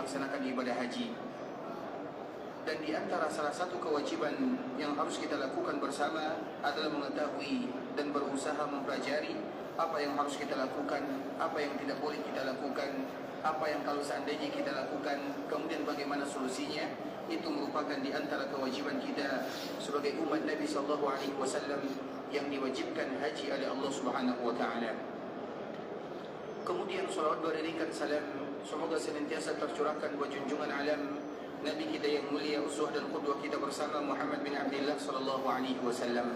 melaksanakan ibadah haji. Dan di antara salah satu kewajiban yang harus kita lakukan bersama adalah mengetahui dan berusaha mempelajari apa yang harus kita lakukan, apa yang tidak boleh kita lakukan, apa yang kalau seandainya kita lakukan, kemudian bagaimana solusinya. Itu merupakan di antara kewajiban kita sebagai umat Nabi SAW yang diwajibkan haji oleh Allah Subhanahu wa taala. Kemudian salawat beriringkan salam semoga senantiasa tercurahkan buat junjungan alam Nabi kita yang mulia, uswah dan qudwah kita bersama Muhammad bin Abdullah sallallahu alaihi wasallam.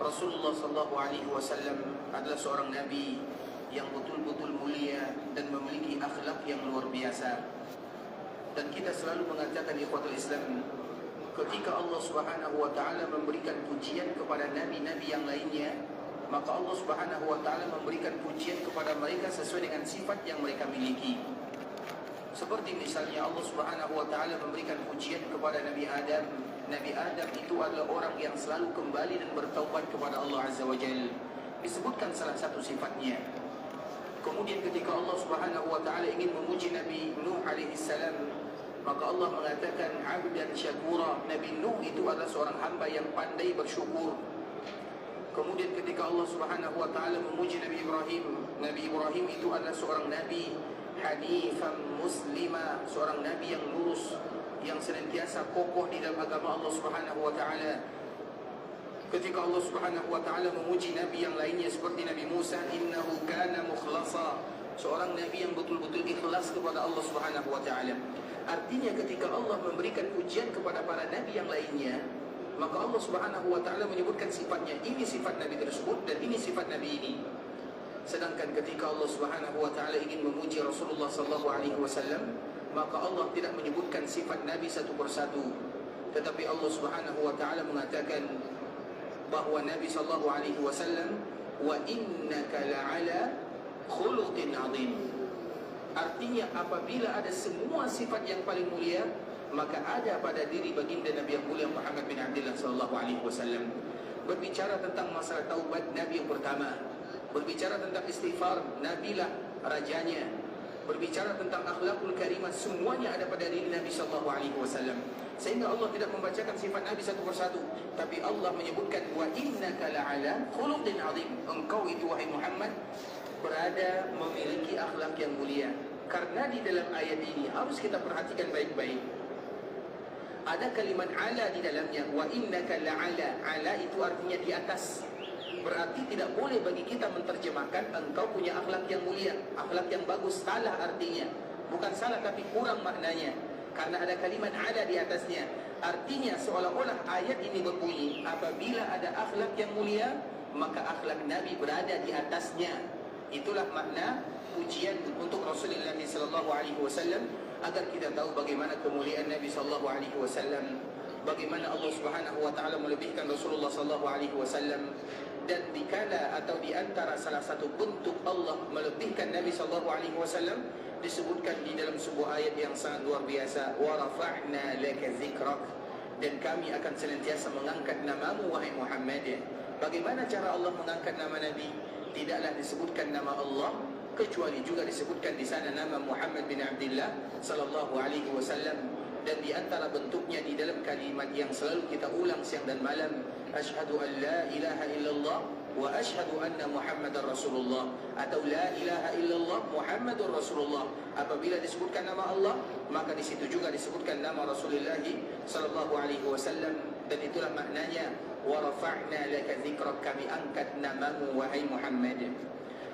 Rasulullah sallallahu alaihi wasallam adalah seorang nabi yang betul-betul mulia dan memiliki akhlak yang luar biasa. Dan kita selalu mengatakan ikhwatul Islam, ketika Allah Subhanahu wa taala memberikan pujian kepada nabi-nabi yang lainnya, maka Allah Subhanahu wa taala memberikan pujian kepada mereka sesuai dengan sifat yang mereka miliki. Seperti misalnya Allah Subhanahu wa taala memberikan pujian kepada Nabi Adam. Nabi Adam itu adalah orang yang selalu kembali dan bertaubat kepada Allah Azza wa Jalla. Disebutkan salah satu sifatnya. Kemudian ketika Allah Subhanahu wa taala ingin memuji Nabi Nuh alaihi salam, maka Allah mengatakan abdan syakura. Nabi Nuh itu adalah seorang hamba yang pandai bersyukur. Kemudian ketika Allah Subhanahu wa taala memuji Nabi Ibrahim, Nabi Ibrahim itu adalah seorang nabi hanifan muslima, seorang nabi yang lurus, yang senantiasa kokoh di dalam agama Allah Subhanahu wa taala. Ketika Allah Subhanahu wa taala memuji nabi yang lainnya seperti Nabi Musa, innahu kana mukhlasa, seorang nabi yang betul-betul ikhlas kepada Allah Subhanahu wa taala. Artinya ketika Allah memberikan pujian kepada para nabi yang lainnya, maka Allah Subhanahu wa taala menyebutkan sifatnya, ini sifat nabi tersebut dan ini sifat nabi ini. Sedangkan ketika Allah Subhanahu wa taala ingin memuji Rasulullah sallallahu alaihi wasallam, maka Allah tidak menyebutkan sifat nabi satu persatu, tetapi Allah Subhanahu wa taala mengatakan bahwa Nabi sallallahu alaihi wasallam wa innaka la'ala khuluqin 'azim. Artinya apabila ada semua sifat yang paling mulia, maka ada pada diri baginda Nabi yang mulia Muhammad bin Abdullah sallallahu alaihi wasallam. Berbicara tentang masalah taubat, Nabi yang pertama. Berbicara tentang istighfar, Nabilah rajanya. Berbicara tentang akhlakul karimah, semuanya ada pada diri Nabi sallallahu alaihi wasallam. Sehingga Allah tidak membacakan sifat Nabi satu persatu, tapi Allah menyebutkan wa innaka la'ala khuluqin 'azim. Engkau itu wahai Muhammad berada memiliki akhlak yang mulia. Karena di dalam ayat ini harus kita perhatikan baik-baik. Ada kalimat ala di dalamnya, wa innaka la'ala. Ala itu artinya di atas. Berarti tidak boleh bagi kita menerjemahkan engkau punya akhlak yang mulia, akhlak yang bagus. Salah artinya. Bukan salah tapi kurang maknanya. Karena ada kalimat ala di atasnya. Artinya seolah-olah ayat ini berbunyi, apabila ada akhlak yang mulia, maka akhlak Nabi berada di atasnya. Itulah makna pujian untuk Rasulullah sallallahu alaihi wasallam, agar kita tahu bagaimana kemuliaan Nabi sallallahu alaihi wasallam, bagaimana Allah Subhanahu wa taala melebihkan Rasulullah sallallahu alaihi wasallam. Dan dikala atau di antara salah satu bentuk Allah melebihkan Nabi sallallahu alaihi wasallam disebutkan di dalam sebuah ayat yang sangat luar biasa, wa rafa'na laka dzikrak, dan kami akan senantiasa mengangkat namamu wahai Muhammad. Bagaimana cara Allah mengangkat nama Nabi? Tidaklah disebutkan nama Allah, kecuali juga disebutkan di sana nama Muhammad bin Abdullah sallallahu alaihi wasallam. Dan di antara bentuknya di dalam kalimat yang selalu kita ulang siang dan malam, asyhadu an la ilaha illallah wa asyhadu anna Muhammadar Rasulullah, atau la ilaha illallah Muhammadur Rasulullah. Apabila disebutkan nama Allah, maka di situ juga disebutkan nama Rasulullah sallallahu alaihi wasallam, dan itulah maknanya wa rafa'na laka dzikrak, kami angkat namamu wahai Muhammad.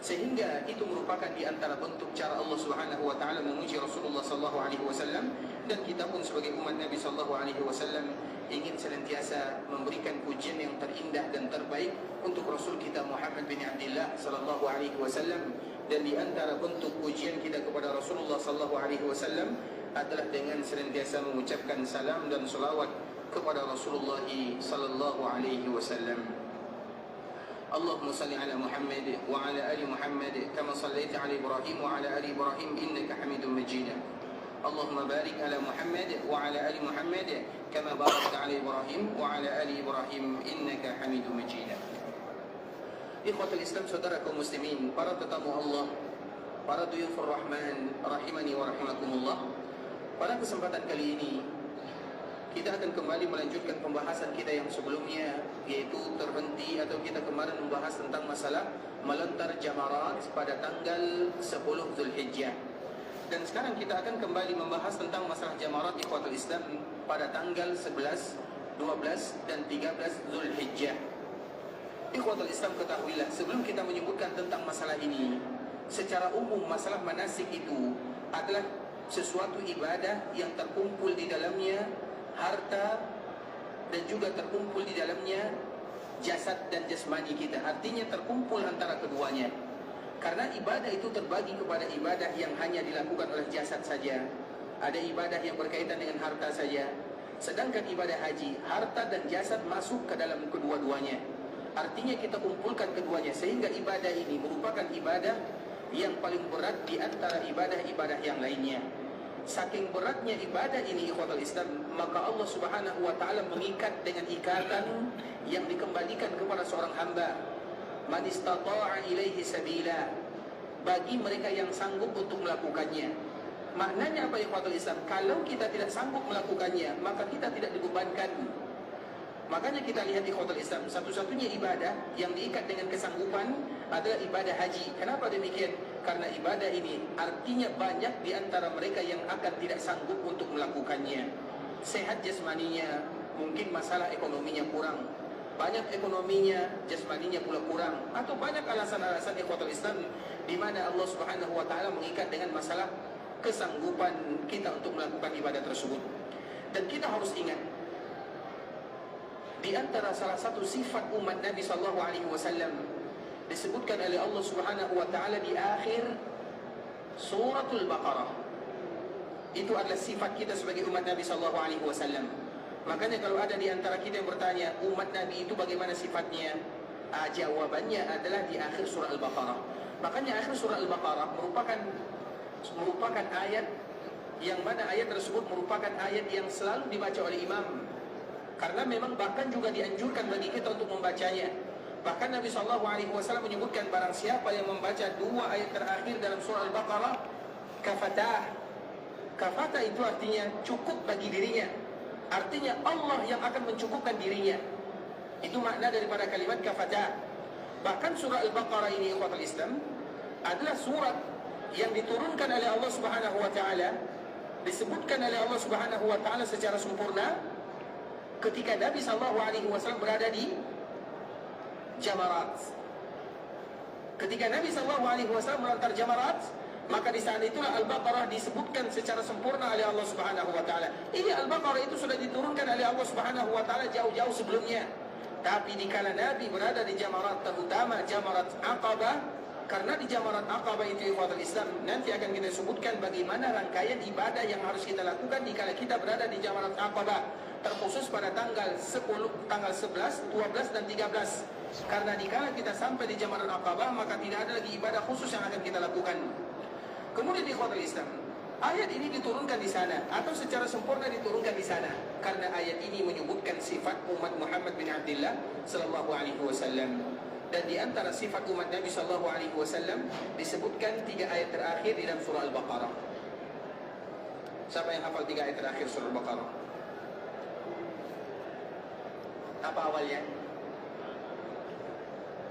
Sehingga itu merupakan di antara bentuk cara Allah Subhanahu wa taala memuji Rasulullah sallallahu alaihi wasallam. Dan kita pun sebagai umat Nabi sallallahu alaihi wasallam ingin senantiasa memberikan pujian yang terindah dan terbaik untuk Rasul kita Muhammad bin Abdullah sallallahu alaihi wasallam. Dan di antara bentuk pujian kita kepada Rasulullah sallallahu alaihi wasallam adalah dengan senantiasa mengucapkan salam dan selawat kepada Rasulullah sallallahu alaihi wasallam. Allahumma salli ala Muhammad wa ala ali Muhammad kama sallaita ala Ibrahim wa ala ali Ibrahim innaka Hamidum Majid. Allahumma barik ala Muhammad wa ala ali Muhammad kama barakta ala Ibrahim wa ala ali Ibrahim innaka Hamidum Majid. Ikhwatul Islam, saudara kaum muslimin, para tetamu Allah, para duyufur Rahman rahimani wa rahimakumullah. Pada kesempatan kali ini kita akan kembali melanjutkan pembahasan kita yang sebelumnya, yaitu terhenti atau kita kemarin membahas tentang masalah melontar jamarat pada tanggal 10 Zulhijjah. Dan sekarang kita akan kembali membahas tentang masalah jamarat ikhwatul Islam pada tanggal 11, 12 dan 13 Zulhijjah. Ikhwatul Islam, ketahuilah sebelum kita menyebutkan tentang masalah ini, secara umum masalah manasik itu adalah sesuatu ibadah yang terkumpul di dalamnya harta dan juga terkumpul di dalamnya jasad dan jasmani kita. Artinya terkumpul antara keduanya. Karena ibadah itu terbagi kepada ibadah yang hanya dilakukan oleh jasad saja, ada ibadah yang berkaitan dengan harta saja. Sedangkan ibadah haji, harta dan jasad masuk ke dalam kedua-duanya. Artinya kita kumpulkan keduanya, sehingga ibadah ini merupakan ibadah yang paling berat di antara ibadah-ibadah yang lainnya. Saking beratnya ibadah ini ikhwatul Islam, maka Allah Subhanahu wa ta'ala mengikat dengan ikatan yang dikembalikan kepada seorang hamba. Man istata'a ilaihi sabila, bagi mereka yang sanggup untuk melakukannya. Maknanya apa ikhwatul Islam? Kalau kita tidak sanggup melakukannya, maka kita tidak dibebankan. Makanya kita lihat ikhwatul Islam, satu-satunya ibadah yang diikat dengan kesanggupan adalah ibadah haji. Kenapa demikian? Karena ibadah ini artinya banyak di antara mereka yang akan tidak sanggup untuk melakukannya. Sehat jasmaninya, mungkin masalah ekonominya kurang, banyak ekonominya, jasmaninya pula kurang, atau banyak alasan-alasan ikhwatul Islam di mana Allah Subhanahu wa ta'ala mengikat dengan masalah kesanggupan kita untuk melakukan ibadah tersebut. Dan kita harus ingat, di antara salah satu sifat umat Nabi sallallahu alaihi wasallam disebutkan oleh Allah Subhanahu wa taala di akhir suratul Baqarah. Itu adalah sifat kita sebagai umat Nabi sallallahu alaihi wasallam. Makanya kalau ada di antara kita yang bertanya, umat Nabi itu bagaimana sifatnya? Jawabannya adalah di akhir surah Al-Baqarah. Makanya akhir surah Al-Baqarah merupakan ayat yang mana ayat tersebut merupakan ayat yang selalu dibaca oleh imam. Karena memang bahkan juga dianjurkan bagi kita untuk membacanya. Bahkan Nabi SAW menyebutkan barang siapa yang membaca dua ayat terakhir dalam surah Al-Baqarah, kafatah. Kafatah itu artinya cukup bagi dirinya. Artinya Allah yang akan mencukupkan dirinya. Itu makna daripada kalimat kafatah. Bahkan surah Al-Baqarah ini ikhwatul Islam adalah surat yang diturunkan oleh Allah Subhanahu wa taala, disebutkan oleh Allah Subhanahu wa taala secara sempurna ketika Nabi SAW berada di Jamarat. Ketika Nabi SAW melontar Jamarat, maka di saat itulah Al-Baqarah disebutkan secara sempurna oleh Allah Subhanahu wa taala. Ini Al-Baqarah itu sudah diturunkan oleh Allah Subhanahu wa taala jauh-jauh sebelumnya. Tapi dikala Nabi berada di Jamarat, terutama Jamarat Aqabah, karena di Jamarat Aqabah itu ikhwatul Islam nanti akan kita sebutkan bagaimana rangkaian ibadah yang harus kita lakukan dikala kita berada di Jamarat Aqabah, terkhusus pada tanggal 10, tanggal 11, 12 dan 13. Karena dikala kita sampai di Jamarat Aqabah, maka tidak ada lagi ibadah khusus yang akan kita lakukan. Kemudian ikhwatul Islam, ayat ini diturunkan di sana atau secara sempurna diturunkan di sana karena ayat ini menyebutkan sifat umat Muhammad bin Abdullah sallallahu alaihi wasallam. Dan di antara sifat umat Nabi sallallahu alaihi wasallam disebutkan 3 ayat terakhir di dalam surah Al-Baqarah. Siapa yang hafal 3 ayat terakhir surah Al-Baqarah? Apa awalnya?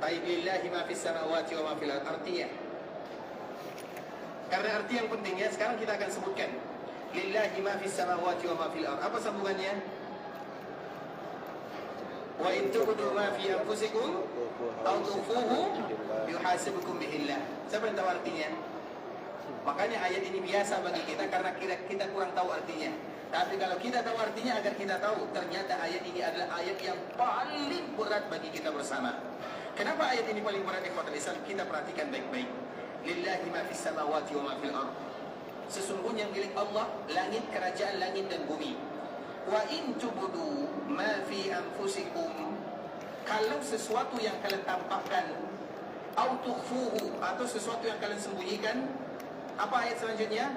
Baik, lillahi ma fis samawati wa ma fil ardh. Artinya, karena arti yang pentingnya sekarang kita akan sebutkan. Lillahi ma fis samawati wa ma fil ardh. Apa sambungannya? Wa in tubdu ma fi anfusikum aw tukhfuhu yuhasibukum bihillah. Siapa yang tahu artinya? Makanya ayat ini biasa bagi kita karena kita kurang tahu artinya. Tapi kalau kita tahu artinya, agar kita tahu ternyata ayat ini adalah ayat yang paling berat bagi kita bersama. Kenapa ayat ini paling berat ikhwatul Islam? Kita perhatikan baik-baik. Lillahi ma fis samawati wa ma fil ardh. Sesungguhnya milik Allah langit, kerajaan langit dan bumi. Wa in tubdu ma fi anfusikum, kalau sesuatu yang kalian tampakkan, au tukhfuhu, atau sesuatu yang kalian sembunyikan, apa ayat selanjutnya?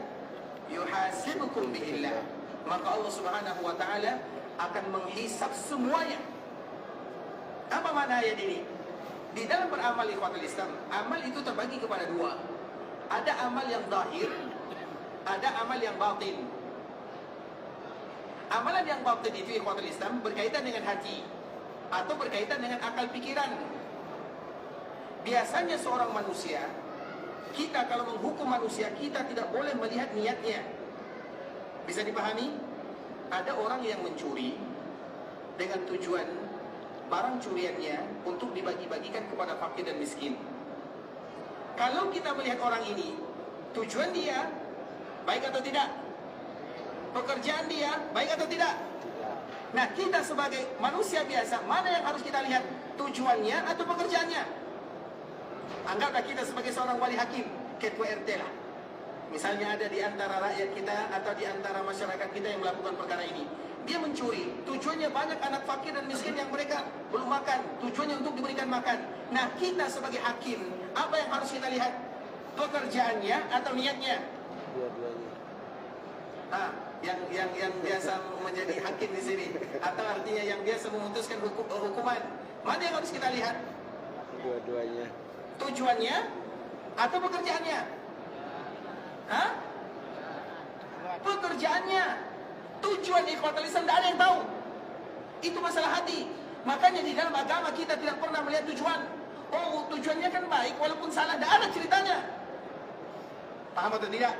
Yuhasibukum bihillah, maka Allah Subhanahu wa taala akan menghisap semuanya. Apa makna ayat ini? Di dalam beramal ikhwatul Islam, amal itu terbagi kepada dua. Ada amal yang zahir, ada amal yang batin. Amalan yang batin itu ikhwatul Islam berkaitan dengan hati atau berkaitan dengan akal pikiran. Biasanya seorang manusia, kita kalau menghukum manusia, kita tidak boleh melihat niatnya. Bisa dipahami? Ada orang yang mencuri dengan tujuan barang curiannya untuk dibagi-bagikan kepada fakir dan miskin. Kalau kita melihat orang ini, tujuan dia baik atau tidak? Pekerjaan dia baik atau tidak? Nah, kita sebagai manusia biasa, mana yang harus kita lihat? Tujuannya atau pekerjaannya? Anggaplah kita sebagai seorang wali hakim, ketua RT lah. Misalnya ada di antara rakyat kita atau di antara masyarakat kita yang melakukan perkara ini. Dia mencuri, tujuannya banyak anak fakir dan miskin yang mereka belum makan. Tujuannya untuk diberikan makan. Nah, kita sebagai hakim, apa yang harus kita lihat? Pekerjaannya atau niatnya? Dua-duanya. Yang biasa menjadi hakim di sini, atau artinya yang biasa memutuskan hukuman, mana yang harus kita lihat? Dua-duanya. Tujuannya atau pekerjaannya? Pekerjaannya. Tujuan ikhwatul Islam tidak ada yang tahu. Itu masalah hati. Makanya di dalam agama kita tidak pernah melihat tujuan. Oh, tujuannya kan baik, walaupun salah, tidak ada ceritanya. Paham atau tidak?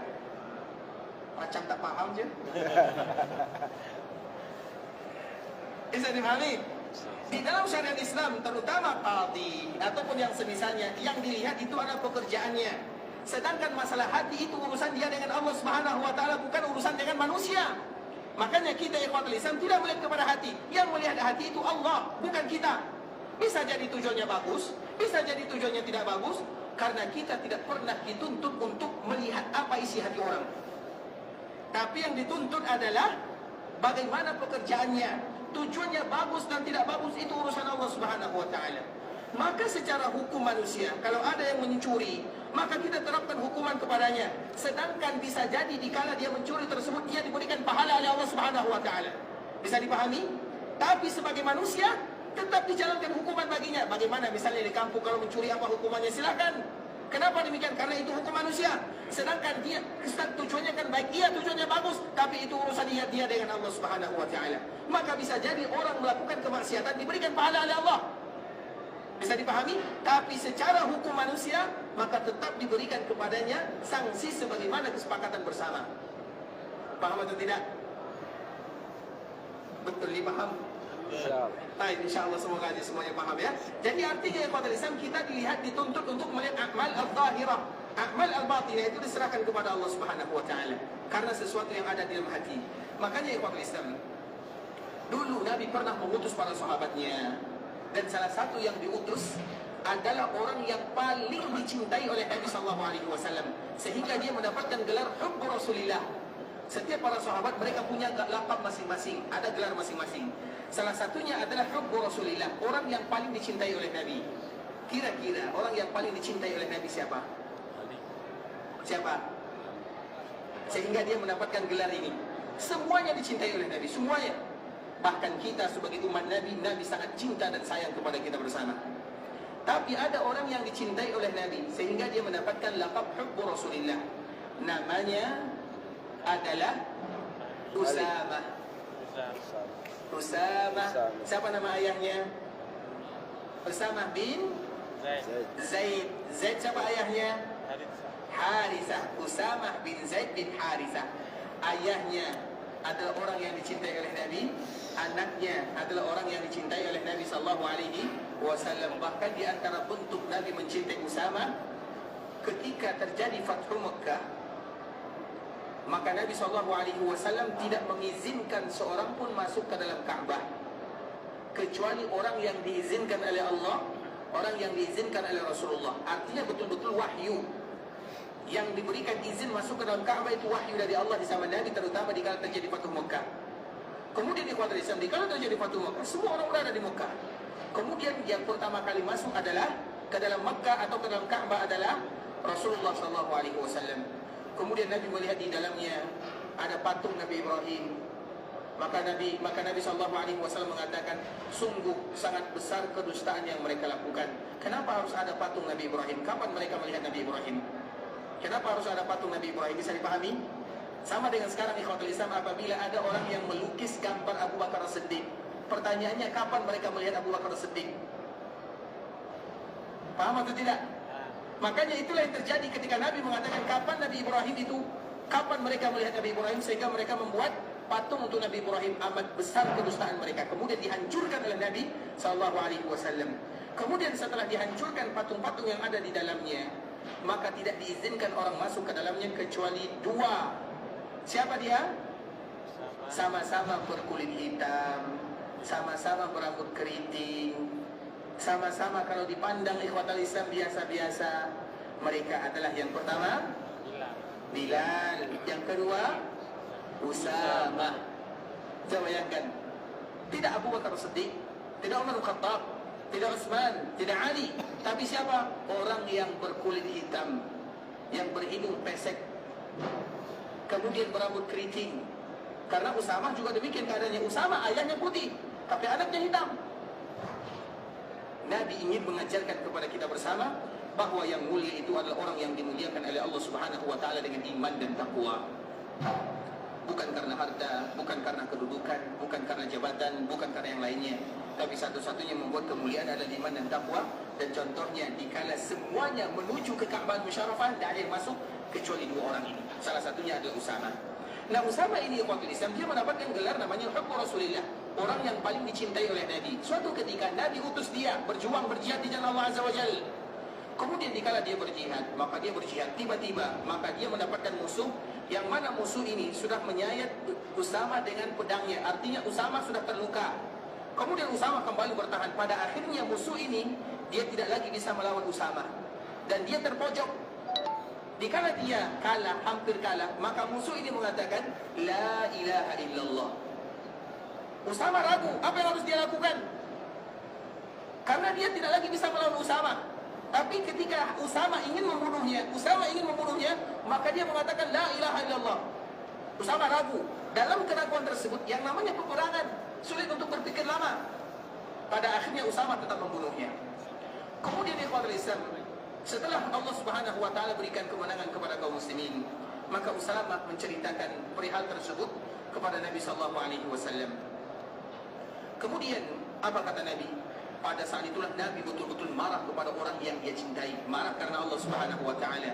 Macam tak paham je. Bisa dipahami? Di dalam syariat Islam, terutama qadhi ataupun yang semisalnya, yang dilihat itu adalah pekerjaannya. Sedangkan masalah hati itu urusan dia dengan Allah Subhanahu wa taala, bukan urusan dengan manusia. Makanya kita ikhwatul Islam tidak melihat kepada hati. Yang melihat hati itu Allah, bukan kita. Bisa jadi tujuannya bagus, bisa jadi tujuannya tidak bagus, karena kita tidak pernah dituntut untuk melihat apa isi hati orang. Tapi yang dituntut adalah bagaimana pekerjaannya. Tujuannya bagus dan tidak bagus itu urusan Allah Subhanahu wa taala. Maka secara hukum manusia, kalau ada yang mencuri, maka kita terapkan hukuman kepadanya. Sedangkan bisa jadi dikala dia mencuri tersebut, dia diberikan pahala oleh Allah Subhanahu wa taala. Bisa dipahami? Tapi sebagai manusia tetap dijalankan hukuman baginya. Bagaimana misalnya di kampung kalau mencuri, apa hukumannya? Silakan. Kenapa demikian? Karena itu hukum manusia. Sedangkan dia tujuannya kan baik, iya tujuannya bagus, tapi itu urusan dia dengan Allah Subhanahu wa taala. Maka bisa jadi orang melakukan kemaksiatan diberikan pahala oleh Allah. Bisa dipahami? Tapi secara hukum manusia, maka tetap diberikan kepadanya sanksi sebagaimana kesepakatan bersama. Paham atau tidak? Betul dipaham? Baik, insyaAllah semoga semuanya paham ya. Jadi artinya ikhwatul Islam, kita dilihat dituntut untuk melihat amal al-zahirah. Amal al-batinah itu diserahkan kepada Allah Subhanahu wa taala, karena sesuatu yang ada di dalam hati. Makanya ikhwatul Islam, dulu Nabi pernah mengutus para sahabatnya, dan salah satu yang diutus adalah orang yang paling dicintai oleh Nabi SAW, sehingga dia mendapatkan gelar Hubbu Rasulillah. Setiap para sahabat mereka punya lakab masing-masing, ada gelar masing-masing. Salah satunya adalah Hubbu Rasulillah, orang yang paling dicintai oleh Nabi. Kira-kira orang yang paling dicintai oleh Nabi siapa? Siapa? Sehingga dia mendapatkan gelar ini. Semuanya dicintai oleh Nabi, semuanya. Bahkan kita sebagai umat Nabi, Nabi sangat cinta dan sayang kepada kita bersama. Tapi ada orang yang dicintai oleh Nabi, sehingga dia mendapatkan lakab Hubbu Rasulillah. Namanya adalah Usamah. Usamah. Siapa nama ayahnya? Usamah bin Zaid. Zaid siapa ayahnya? Harisah. Usamah bin Zaid bin Harisah. Ayahnya adalah orang yang dicintai oleh Nabi, anaknya adalah orang yang dicintai oleh Nabi sallallahu alaihi wasallam. Bahkan di antara bentuk Nabi mencintai Usamah, ketika terjadi Fathu Makkah, maka Nabi sallallahu alaihi wasallam tidak mengizinkan seorang pun masuk ke dalam Ka'bah kecuali orang yang diizinkan oleh Allah, orang yang diizinkan oleh Rasulullah. Artinya betul-betul wahyu. Yang diberikan izin masuk ke dalam Ka'bah itu wahyu dari Allah di zaman Nabi, terutama di kala terjadi Fathu Makkah. Kemudian ikhwatul Islam, di kala terjadi Fathu Makkah, semua orang berada di Makkah. Kemudian yang pertama kali masuk adalah ke dalam Makkah atau ke dalam Ka'bah adalah Rasulullah sallallahu alaihi wasallam. Kemudian Nabi melihat di dalamnya ada patung Nabi Ibrahim. Maka Nabi sallallahu alaihi wasallam mengatakan, sungguh sangat besar kedustaan yang mereka lakukan. Kenapa harus ada patung Nabi Ibrahim? Kapan mereka melihat Nabi Ibrahim? Kenapa harus ada patung Nabi Ibrahim? Bisa dipahami? Sama dengan sekarang ikhwatul Islam, apabila ada orang yang melukis gambar Abu Bakar As-Siddiq, pertanyaannya kapan mereka melihat Abu Bakar As-Siddiq? Paham atau tidak? Makanya itulah yang terjadi ketika Nabi mengatakan kapan Nabi Ibrahim itu, kapan mereka melihat Nabi Ibrahim, sehingga mereka membuat patung untuk Nabi Ibrahim. Amat besar kedustaan mereka. Kemudian dihancurkan oleh Nabi SAW. Kemudian setelah dihancurkan patung-patung yang ada di dalamnya, maka tidak diizinkan orang masuk ke dalamnya kecuali dua. Siapa dia? Sama-sama berkulit hitam, sama-sama berambut keriting, sama-sama kalau dipandang ikhwatal Islam biasa-biasa. Mereka adalah yang pertama Bilal, yang kedua Usamah. Coba bayangkan, tidak Abu Bakar Siddiq, tidak Umar bin Khattab, tidak Utsman, tidak Ali, tapi siapa? Orang yang berkulit hitam, yang berhidung pesek, kemudian berambut keriting. Karena Usamah juga demikian keadaannya. Usamah ayahnya putih, tapi anaknya hitam. Nabi ingin mengajarkan kepada kita bersama bahwa yang mulia itu adalah orang yang dimuliakan oleh Allah Subhanahu wa taala dengan iman dan takwa. Bukan karena harta, bukan karena kedudukan, bukan karena jabatan, bukan karena yang lainnya. Tapi satu-satunya membuat kemuliaan adalah iman dan takwa. Dan contohnya, dikala semuanya menuju ke Ka'bah Musyarrafah, tidak ada yang masuk kecuali dua orang ini. Salah satunya adalah Usamah. Nah, Usamah ini ikhwatul Islam, dia mendapatkan gelar namanya Hubbu Rasulillah, orang yang paling dicintai oleh Nabi. Suatu ketika Nabi utus dia berjuang berjihad di jalan Allah Azza wa Jalla. Kemudian dikala dia berjihad, maka dia berjihad, tiba-tiba maka dia mendapatkan musuh, yang mana musuh ini sudah menyayat Usamah dengan pedangnya. Artinya Usamah sudah terluka. Kemudian Usamah kembali bertahan. Pada akhirnya musuh ini dia tidak lagi bisa melawan Usamah, dan dia terpojok. Dikala dia kalah, hampir kalah, maka musuh ini mengatakan La ilaha illallah. Usamah ragu, apa yang harus dia lakukan? Karena dia tidak lagi bisa melawan Usamah. Tapi ketika Usamah ingin membunuhnya, maka dia mengatakan La ilaha illallah. Usamah ragu. Dalam keraguan tersebut, yang namanya peperangan, sulit untuk berpikir lama. Pada akhirnya Usamah tetap membunuhnya. Kemudian ikhwatul Islam, setelah Allah Subhanahu wa taala berikan kemenangan kepada kaum muslimin, maka Usamah menceritakan perihal tersebut kepada Nabi sallallahu alaihi wasallam. Kemudian apa kata Nabi? Pada saat itulah Nabi betul-betul marah kepada orang yang dia cintai, marah karena Allah Subhanahu wa taala.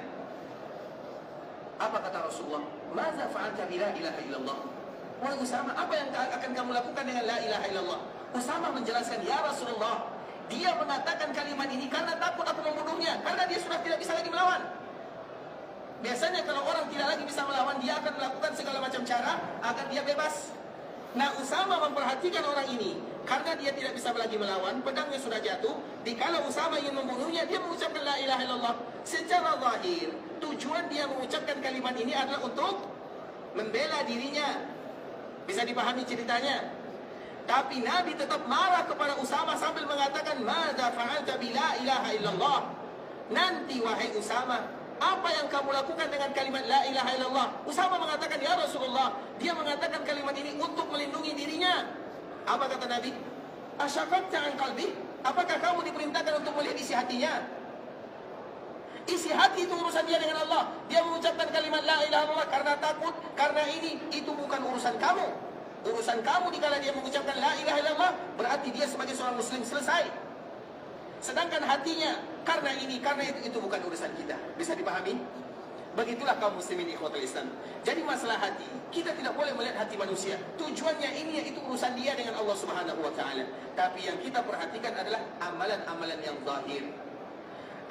Apa kata Rasulullah? "Madza fa'alta bi la ilaha illallah?" Wahai Usamah, apa yang akan kamu lakukan dengan la ilaha illallah? Usamah menjelaskan, "Ya Rasulullah, dia mengatakan kalimat ini karena takut aku membunuhnya, karena dia sudah tidak bisa lagi melawan." Biasanya kalau orang tidak lagi bisa melawan, dia akan melakukan segala macam cara agar dia bebas. Nah, Usamah memperhatikan orang ini, karena dia tidak bisa lagi melawan, pedangnya sudah jatuh. Dikala Usamah ingin membunuhnya, dia mengucapkan la ilaha illallah. Secara zahir, tujuan dia mengucapkan kalimat ini adalah untuk membela dirinya. Bisa dipahami ceritanya. Tapi Nabi tetap marah kepada Usamah sambil mengatakan, "Madza fa'alta bi la ilaha illallah?" Nanti wahai Usamah, apa yang kamu lakukan dengan kalimat la ilaha illallah? Usamah mengatakan, "Ya Rasulullah, dia mengatakan kalimat ini untuk melindungi dirinya." Apa kata Nabi? "Asyaqaqta an qalbi?" Apakah kamu diperintahkan untuk melihat isi hatinya? Isi hati itu urusan dia dengan Allah. Dia mengucapkan kalimat la ilaha illallah karena takut, karena ini, itu bukan urusan kamu. Urusan kamu dikala dia mengucapkan la ilaha illallah, berarti dia sebagai seorang muslim selesai. Sedangkan hatinya, karena ini, karena itu bukan urusan kita. Bisa dipahami? Begitulah kaum muslimin ikhwatul Islam. Jadi masalah hati, kita tidak boleh melihat hati manusia. Tujuannya ini, itu urusan dia dengan Allah Subhanahu wa taala. Tapi yang kita perhatikan adalah amalan-amalan yang zahir.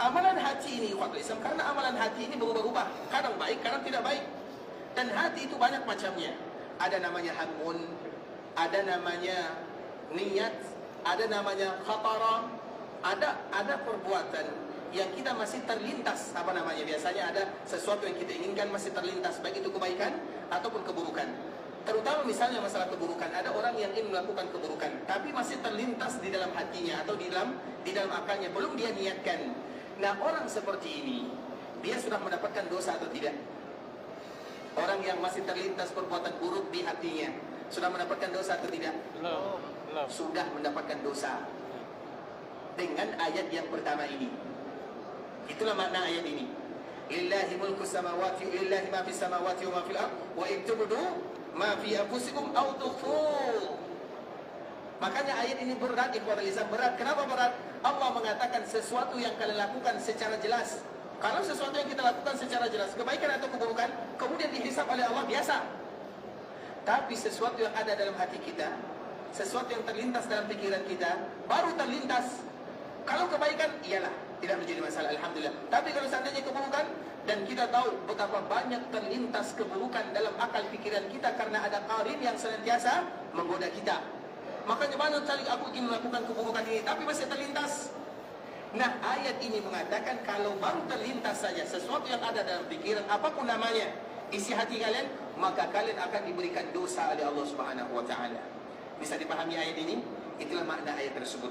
Amalan hati ini ikhwatul Islam, karena amalan hati ini berubah-ubah. Kadang baik, kadang tidak baik. Dan hati itu banyak macamnya. Ada namanya hamun, ada namanya niat, ada namanya khatara, ada perbuatan yang kita masih terlintas, apa namanya, biasanya ada sesuatu yang kita inginkan masih terlintas, baik itu kebaikan ataupun keburukan. Terutama misalnya masalah keburukan, ada orang yang ingin melakukan keburukan tapi masih terlintas di dalam hatinya atau di dalam akalnya, belum dia niatkan. Nah, orang seperti ini, dia sudah mendapatkan dosa atau tidak? Orang yang masih terlintas perbuatan buruk di hatinya, sudah mendapatkan dosa atau tidak? Belum. Sudah mendapatkan dosa. Dengan ayat yang pertama ini. Itulah makna ayat ini. lillahi mulku samawati lillahi ma fis samawati wa ma fil ard wa in tubdu ma fi anfusikum aw tukhfu. Makanya ayat ini berat, ikhwatul Islam, berat. Kenapa berat? Allah mengatakan sesuatu yang kalian lakukan secara jelas. Kalau sesuatu yang kita lakukan secara jelas, kebaikan atau keburukan, kemudian dihisab oleh Allah, biasa. Tapi sesuatu yang ada dalam hati kita, sesuatu yang terlintas dalam pikiran kita, baru terlintas. Kalau kebaikan, iyalah, tidak menjadi masalah, alhamdulillah. Tapi kalau seandainya keburukan, dan kita tahu betapa banyak terlintas keburukan dalam akal pikiran kita karena ada qarin yang senantiasa menggoda kita. Makanya banyak kali aku ingin melakukan keburukan ini, tapi masih terlintas. Nah, ayat ini mengatakan kalau baru terlintas saja sesuatu yang ada dalam pikiran, apapun namanya, isi hati kalian, maka kalian akan diberikan dosa oleh Allah Subhanahu wa taala. Bisa dipahami ayat ini? Itulah makna ayat tersebut.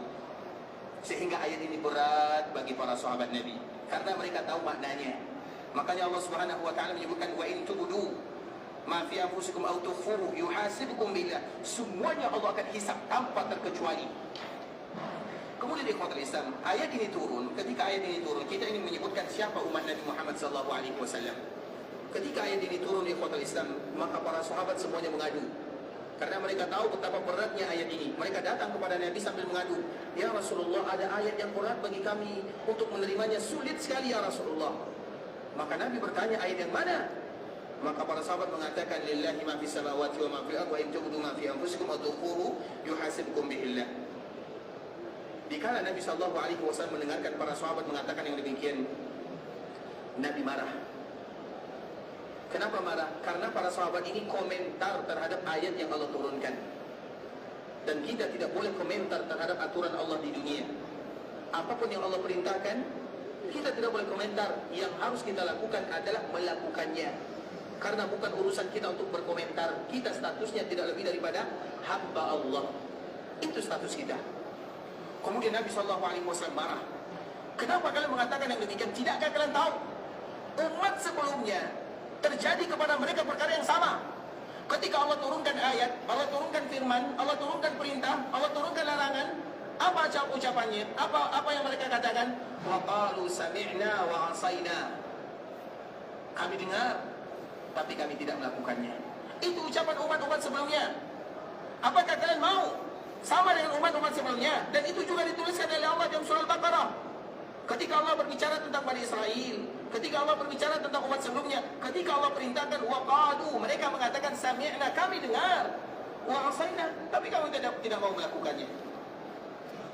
Sehingga ayat ini berat bagi para sahabat Nabi karena mereka tahu maknanya. Makanya Allah Subhanahu wa taala menyebutkan wa in tubdu ma fi anfusikum aw tukhfuhu yuhasibukum billah. Semuanya Allah akan hisab tanpa terkecuali. Kemudian ikhwatul Islam, ayat ini turun. Ketika ayat ini turun, kita ingin menyebutkan siapa umat Nabi Muhammad sallallahu alaihi wasallam. Ketika ayat ini turun ikhwatul Islam, maka para sahabat semuanya mengadu. Karena mereka tahu betapa beratnya ayat ini. Mereka datang kepada Nabi sambil mengadu, "Ya Rasulullah, ada ayat yang berat bagi kami untuk menerimanya, sulit sekali ya Rasulullah." Maka Nabi bertanya, ayat yang mana? Maka para sahabat mengatakan, lillahi ma fis samawati wa ma fil ardi wa in tubdu ma fi anfusikum wa tukhfuhu yuhasibkum bihillah. Dikala Nabi sallallahu alaihi wasallam mendengarkan para sahabat mengatakan yang demikian, Nabi marah. Kenapa marah? Karena para sahabat ini komentar terhadap ayat yang Allah turunkan. Dan kita tidak boleh komentar terhadap aturan Allah di dunia. Apapun yang Allah perintahkan, kita tidak boleh komentar. Yang harus kita lakukan adalah melakukannya. Karena bukan urusan kita untuk berkomentar. Kita statusnya tidak lebih daripada hamba Allah. Itu status kita. Kemudian Nabi SAW marah. Kenapa kalian mengatakan yang demikian? Tidakkah kalian tahu umat sebelumnya terjadi kepada mereka perkara yang sama? Ketika Allah turunkan ayat, Allah turunkan firman, Allah turunkan perintah, Allah turunkan larangan, apa ucapannya? Apa yang mereka katakan? Wa qalu sami'na wa 'asaina. Kami dengar, tapi kami tidak melakukannya. Itu ucapan umat-umat sebelumnya. Apakah kalian mau sama dengan umat-umat sebelumnya? Dan itu juga dituliskan oleh Allah dalam surah Al-Baqarah. Ketika Allah berbicara tentang Bani Israel, ketika Allah berbicara tentang umat sebelumnya, ketika Allah perintahkan waqadu, mereka mengatakan sami'na, kami dengar, wa 'asaina, tapi kami tidak mau melakukannya.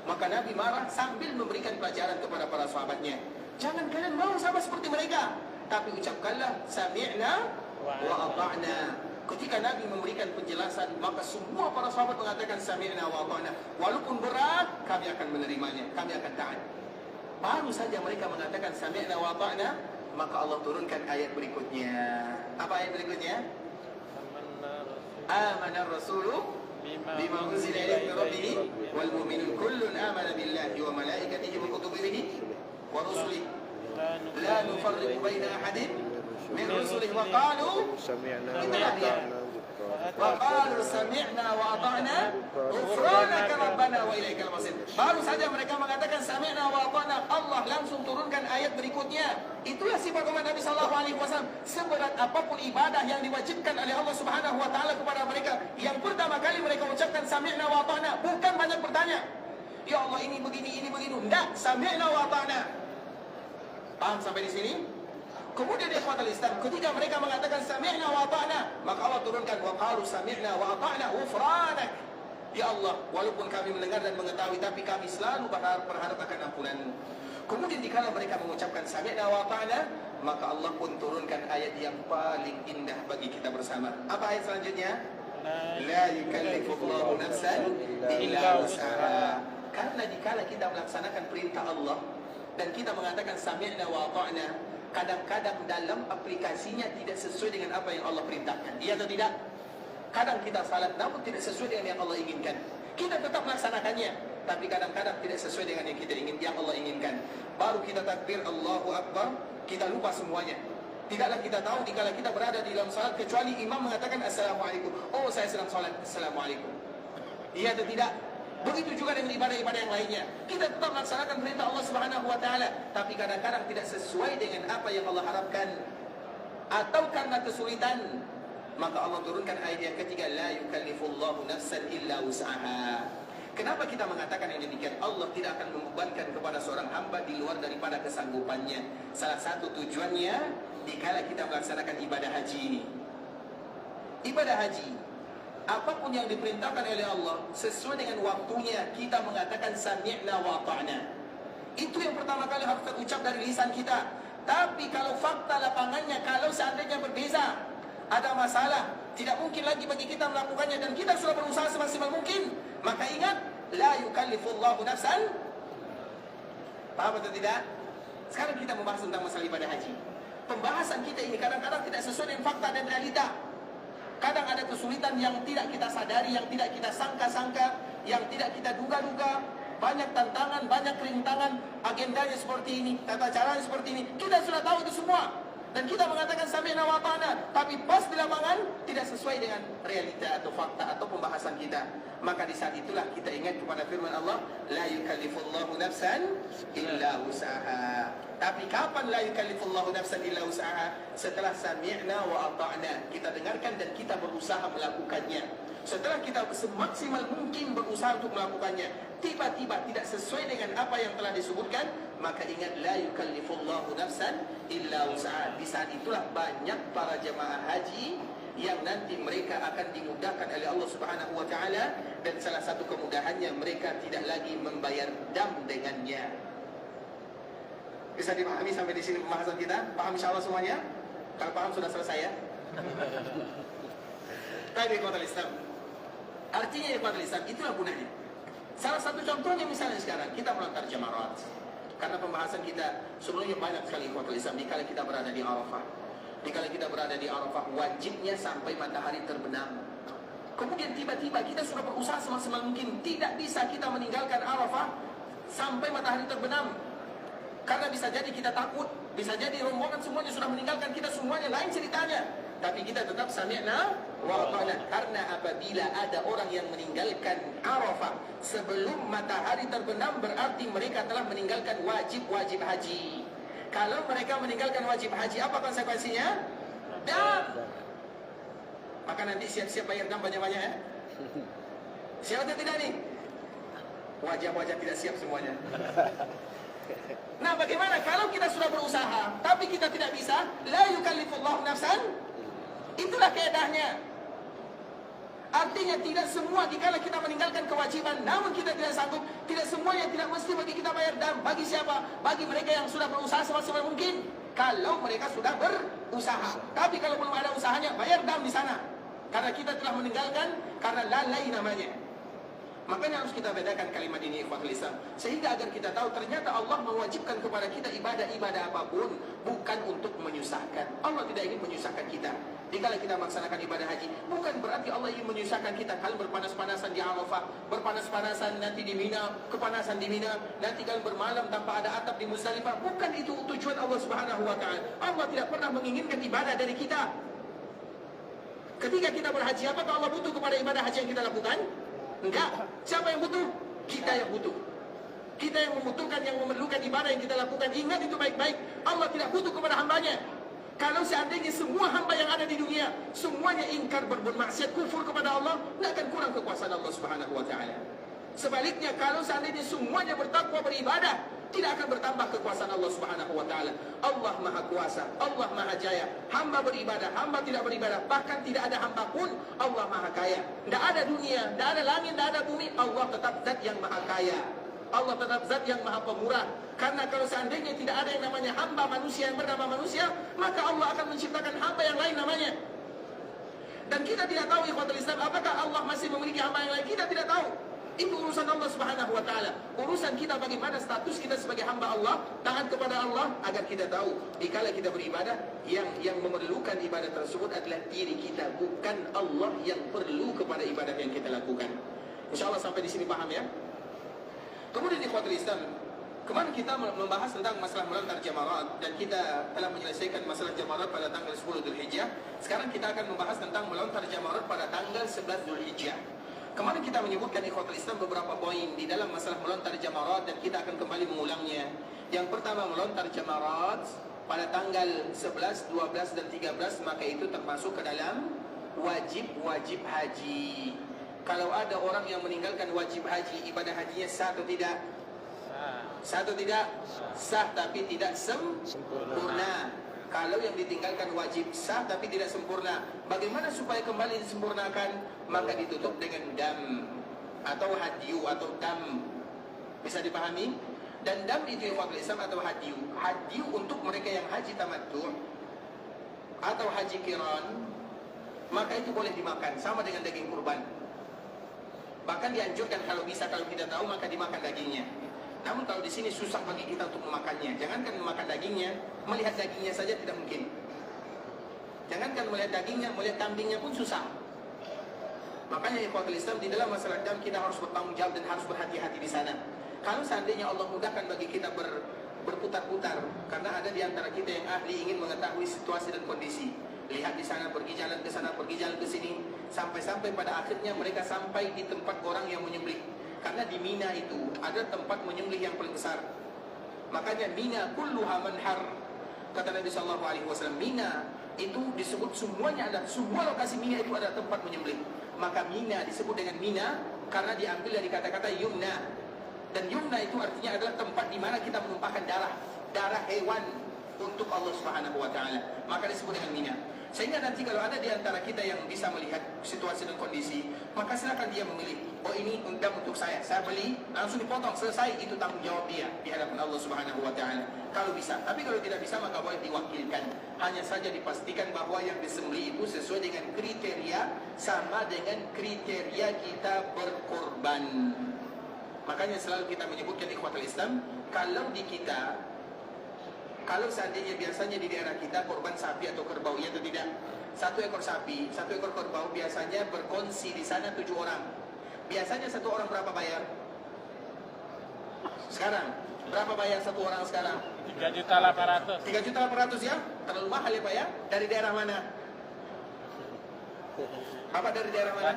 Maka Nabi marah sambil memberikan pelajaran kepada para sahabatnya. Jangan kalian mau sama seperti mereka, tapi ucapkanlah sami'na wa ata'na. Ketika Nabi memberikan penjelasan, maka semua para sahabat mengatakan sami'na wa ata'na. Walaupun berat, kami akan menerimanya, kami akan taat. Baru saja mereka mengatakan sami'na wa ata'na, maka Allah turunkan ayat berikutnya. Apa ayat berikutnya? Amana ar-rasulu bima unzila ilaihi min rabbih wal mu'minun kullun amana billahi wa malaikatihi wa kutubihi wa rusulihi la nufarriqu baina ahadin min rusulihi wa qalu sami'na wa ata'na ghufranaka rabbana wa ilaikal masir. Baru saja mereka mengatakan sami'na wa ata'na, Allah langsung turunkan ayat berikutnya. Itulah sifat umat Nabi sallallahu alaihi wasallam. Seberat apapun ibadah yang diwajibkan oleh Allah Subhanahu wa taala kepada mereka, yang pertama kali mereka ucapkan sami'na wa ata'na, bukan banyak bertanya, ya Allah ini begini. Enggak, sami'na wa ata'na. Paham sampai di sini? Kemudian ikhwatul Islam, ketika mereka mengatakan sami'na wa ata'na, maka Allah turunkan wa qalu sami'na wa ata'na ghufranak. Ya Allah, walaupun kami mendengar dan mengetahui, tapi kami selalu berharap akan ampunan. Kemudian dikala mereka mengucapkan sami'na wa ata'na, maka Allah pun turunkan ayat yang paling indah bagi kita bersama. Apa ayat selanjutnya? La yukallifullahu nafsan illa wus'aha. Karena dikala kita melaksanakan perintah Allah dan kita mengatakan sami'na wa ata'na, kadang-kadang dalam aplikasinya tidak sesuai dengan apa yang Allah perintahkan. Iya atau tidak? Kadang kita salat namun tidak sesuai dengan yang Allah inginkan. Kita tetap melaksanakannya, tapi kadang-kadang tidak sesuai dengan yang Allah inginkan. Baru kita takbir Allahu Akbar, kita lupa semuanya. Tidaklah kita tahu dikala kita berada di dalam salat kecuali imam mengatakan assalamualaikum. Oh, saya sedang salat, assalamualaikum. Iya atau tidak? Begitu juga dengan ibadah-ibadah yang lainnya. Kita tetap melaksanakan perintah Allah Subhanahu wa taala, tapi kadang-kadang tidak sesuai dengan apa yang Allah harapkan, atau karena kesulitan, maka Allah turunkan ayat yang ketiga, la yukallifullahu nafsan illa wus'aha. Kenapa kita mengatakan yang demikian? Allah tidak akan membebankan kepada seorang hamba di luar daripada kesanggupannya. Salah satu tujuannya dikala kita melaksanakan ibadah haji ini. Ibadah haji, apapun yang diperintahkan oleh Allah sesuai dengan waktunya, kita mengatakan sami'na wa ata'na. Itu yang pertama kali harus terucap dari lisan kita. Tapi kalau fakta lapangannya, kalau seandainya berbeza, ada masalah, tidak mungkin lagi bagi kita melakukannya, dan kita sudah berusaha semaksimal mungkin, maka ingat, la yukallifullahu nafsan. Paham atau tidak? Sekarang kita membahas tentang masalah ibadah haji. Pembahasan kita ini kadang-kadang tidak sesuai dengan fakta dan realita. Kadang ada kesulitan yang tidak kita sadari, yang tidak kita sangka-sangka, yang tidak kita duga-duga. Banyak tantangan, banyak kerintangan, agendanya seperti ini, tata caranya seperti ini. Kita sudah tahu itu semua, dan kita mengatakan sami'na wa ata'na, tapi pas di lapangan tidak sesuai dengan realita atau fakta atau pembahasan kita. Maka di saat itulah kita ingat kepada firman Allah, la yukallifullahu nafsan illa wus'aha. Tapi kapan la yukallifullahu nafsan illa wus'aha? Setelah sami'na wa ata'na, kita dengarkan dan kita berusaha melakukannya. Setelah kita semaksimal mungkin berusaha untuk melakukannya, tiba-tiba tidak sesuai dengan apa yang telah disebutkan, maka ingat, la yukallifullahu nafsan illa wus'aha. Di saat itulah banyak para jemaah haji yang nanti mereka akan dimudahkan oleh Allah Subhanahu wa taala, dan salah satu kemudahannya mereka tidak lagi membayar dam dengannya. Bisa dipahami sampai di sini pembahasan kita? Paham insyaallah semuanya? Kalau paham sudah selesai ya. Baik, ikhwatul Islam. Artinya ikhwatul Islam, itulah gunanya. Salah satu contohnya misalnya sekarang kita melontar jamarat. Karena pembahasan kita sebelumnya banyak sekali ikhwatul Islam. Dikala kita berada di Arafah, dikala kita berada di Arafah, wajibnya sampai matahari terbenam. Kemudian tiba-tiba kita sudah berusaha semaksimal mungkin, tidak bisa kita meninggalkan Arafah sampai matahari terbenam. Karena bisa jadi kita takut, bisa jadi rombongan semuanya sudah meninggalkan kita semuanya, lain ceritanya. Tapi kita tetap sami'na wa ata'na. Karena apabila ada orang yang meninggalkan Arafah sebelum matahari terbenam, berarti mereka telah meninggalkan wajib-wajib haji. Kalau mereka meninggalkan wajib haji, apa konsekuensinya? Dam. Maka nanti siap-siap bayar dam banyak-banyak ya. Siap atau tidak nih? Wajah-wajah tidak siap semuanya. Nah, bagaimana kalau kita sudah berusaha tapi kita tidak bisa? La yukallifullahu nafsan. Itulah keadaannya. Artinya tidak semua dikala kita meninggalkan kewajiban namun kita tidak sanggup, tidak semuanya tidak mesti bagi kita bayar dam. Bagi siapa? Bagi mereka yang sudah berusaha semaksimal mungkin. Kalau mereka sudah berusaha. Tapi kalau belum ada usahanya, bayar dam di sana. Karena kita telah meninggalkan, karena lalai namanya. Makanya harus kita bedakan kalimat ini, ikhwatul Islam, sehingga agar kita tahu ternyata Allah mewajibkan kepada kita ibadah-ibadah apapun bukan untuk menyusahkan. Allah tidak ingin menyusahkan kita. Dikala kita melaksanakan ibadah haji, bukan berarti Allah ingin menyusahkan kita. Kalian berpanas-panasan di Arafah, berpanas-panasan nanti di Mina, kepanasan di Mina, nanti kalian bermalam tanpa ada atap di Muzdalifah. Bukan itu tujuan Allah Subhanahu wa taala. Allah tidak pernah menginginkan ibadah dari kita. Ketika kita berhaji, apakah Allah butuh kepada ibadah haji yang kita lakukan? Enggak. Siapa yang butuh? Kita yang butuh. Kita yang membutuhkan, yang memerlukan ibadah yang kita lakukan. Ingat itu baik-baik. Allah tidak butuh kepada hambanya. Kalau seandainya semua hamba yang ada di dunia semuanya ingkar, berbuat maksiat, kufur kepada Allah, tidak akan kurang kekuasaan Allah Subhanahu wa taala. Sebaliknya, kalau seandainya semuanya bertakwa, beribadah, tidak akan bertambah kekuasaan Allah Subhanahu wa taala. Allah Maha Kuasa, Allah Maha Jaya. Hamba beribadah, hamba tidak beribadah, bahkan tidak ada hamba pun, Allah Maha Kaya. Tidak ada dunia, tidak ada langit, tidak ada bumi, Allah tetap zat yang Maha Kaya. Allah tetap zat yang Maha Pemurah. Karena kalau seandainya tidak ada yang namanya hamba manusia yang bernama manusia, maka Allah akan menciptakan hamba yang lain namanya. Dan kita tidak tahu, ikhwatul Islam, apakah Allah masih memiliki hamba yang lain? Kita tidak tahu. Itu urusan Allah Subhanahu wa taala. Urusan kita bagaimana status kita sebagai hamba Allah, taat kepada Allah, agar kita tahu dikala kita beribadah, yang memerlukan ibadah tersebut adalah diri kita, bukan Allah yang perlu kepada ibadah yang kita lakukan. Insyaallah sampai di sini paham ya. Kemudian ikhwatul Islam, kemarin kita membahas tentang masalah melontar jamarat, dan kita telah menyelesaikan masalah jamarat pada tanggal 10 Dzulhijjah. Sekarang kita akan membahas tentang melontar jamarat pada tanggal 11 Dzulhijjah. Kemarin kita menyebutkan ikhwatul Islam beberapa poin di dalam masalah melontar jamarat, dan kita akan kembali mengulangnya. Yang pertama, melontar jamarat pada tanggal 11, 12, dan 13, maka itu termasuk ke dalam wajib-wajib haji. Kalau ada orang yang meninggalkan wajib haji, ibadah hajinya sah atau tidak? Sah atau tidak? Sah, tapi tidak sempurna. Kalau yang ditinggalkan wajib sah tapi tidak sempurna, bagaimana supaya kembali disempurnakan? Maka ditutup dengan dam atau hadyu atau dam. Bisa dipahami? Dan dam itu yang wakil Islam atau hadyu. Hadyu untuk mereka yang haji tamattu atau haji qiran, maka itu boleh dimakan sama dengan daging kurban. Bahkan dianjurkan kalau bisa, kalau kita tahu maka dimakan dagingnya. Namun kalau di sini susah bagi kita untuk memakannya. Jangankan memakan dagingnya, melihat dagingnya saja tidak mungkin. Jangankan melihat dagingnya, melihat kambingnya pun susah. Makanya ikhwatul Islam, di dalam masalah dam kita harus bertanggung jawab dan harus berhati-hati di sana. Kalau seandainya Allah mudahkan bagi kita berputar-putar, karena ada di antara kita yang ahli ingin mengetahui situasi dan kondisi. Lihat di sana, pergi jalan ke sana, pergi jalan ke sini, sampai-sampai pada akhirnya mereka sampai di tempat orang yang menyembelih. Karena di Mina itu ada tempat menyembelih yang paling besar. Makanya Mina kulluha manhar. Kata Nabi SAW, Mina itu disebut semuanya ada, semua lokasi Mina itu ada tempat menyembelih. Maka Mina disebut dengan Mina karena diambil dari kata-kata yumna. Dan yumna itu artinya adalah tempat di mana kita menumpahkan darah hewan untuk Allah Subhanahu wa taala. Maka disebut dengan Mina. Sehingga nanti kalau ada di antara kita yang bisa melihat situasi dan kondisi, maka silakan dia memilih. Oh, ini undang untuk saya beli, langsung dipotong, selesai. Itu tanggung jawab dia di hadapan Allah Subhanahu wa taala. Kalau bisa. Tapi kalau tidak bisa, maka boleh diwakilkan. Hanya saja dipastikan bahwa yang disembelih itu sesuai dengan kriteria, sama dengan kriteria kita berkorban. Makanya selalu kita menyebutkan ikhwatul Islam, kalau seandainya biasanya di daerah kita korban sapi atau kerbau, ya atau tidak? 1 ekor sapi, 1 ekor kerbau biasanya berkongsi di sana 7 orang. Biasanya 1 orang berapa bayar? Sekarang berapa bayar 1 orang sekarang? 3.800.000. 3.800.000 ya? Terlalu mahal ya Pak ya? Dari daerah mana? Apa dari daerah mana?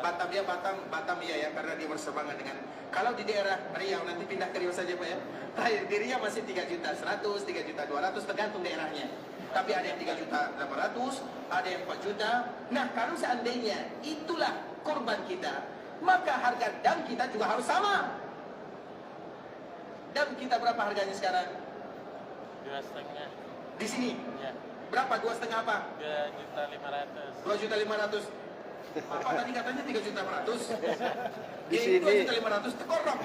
Batam ya, Batam ya, karena dia berseberangan dengan. Kalau di daerah Riau, nanti pindah ke Riau saja Pak ya. Terakhir di Riau masih 3.100.000, 3.200.000 tergantung daerahnya. Tapi ada yang 3.800.000, ada yang 4 juta. Nah, kalau seandainya itulah korban kita, maka harga dam kita juga harus sama. Dam kita berapa harganya sekarang? 2,5. Di sini? Ya. Berapa? 2,5 apa? 2.500.000. 2.500.000. Bapak tadi katanya 3.800.000. Di sini 2.500.000 terkorok.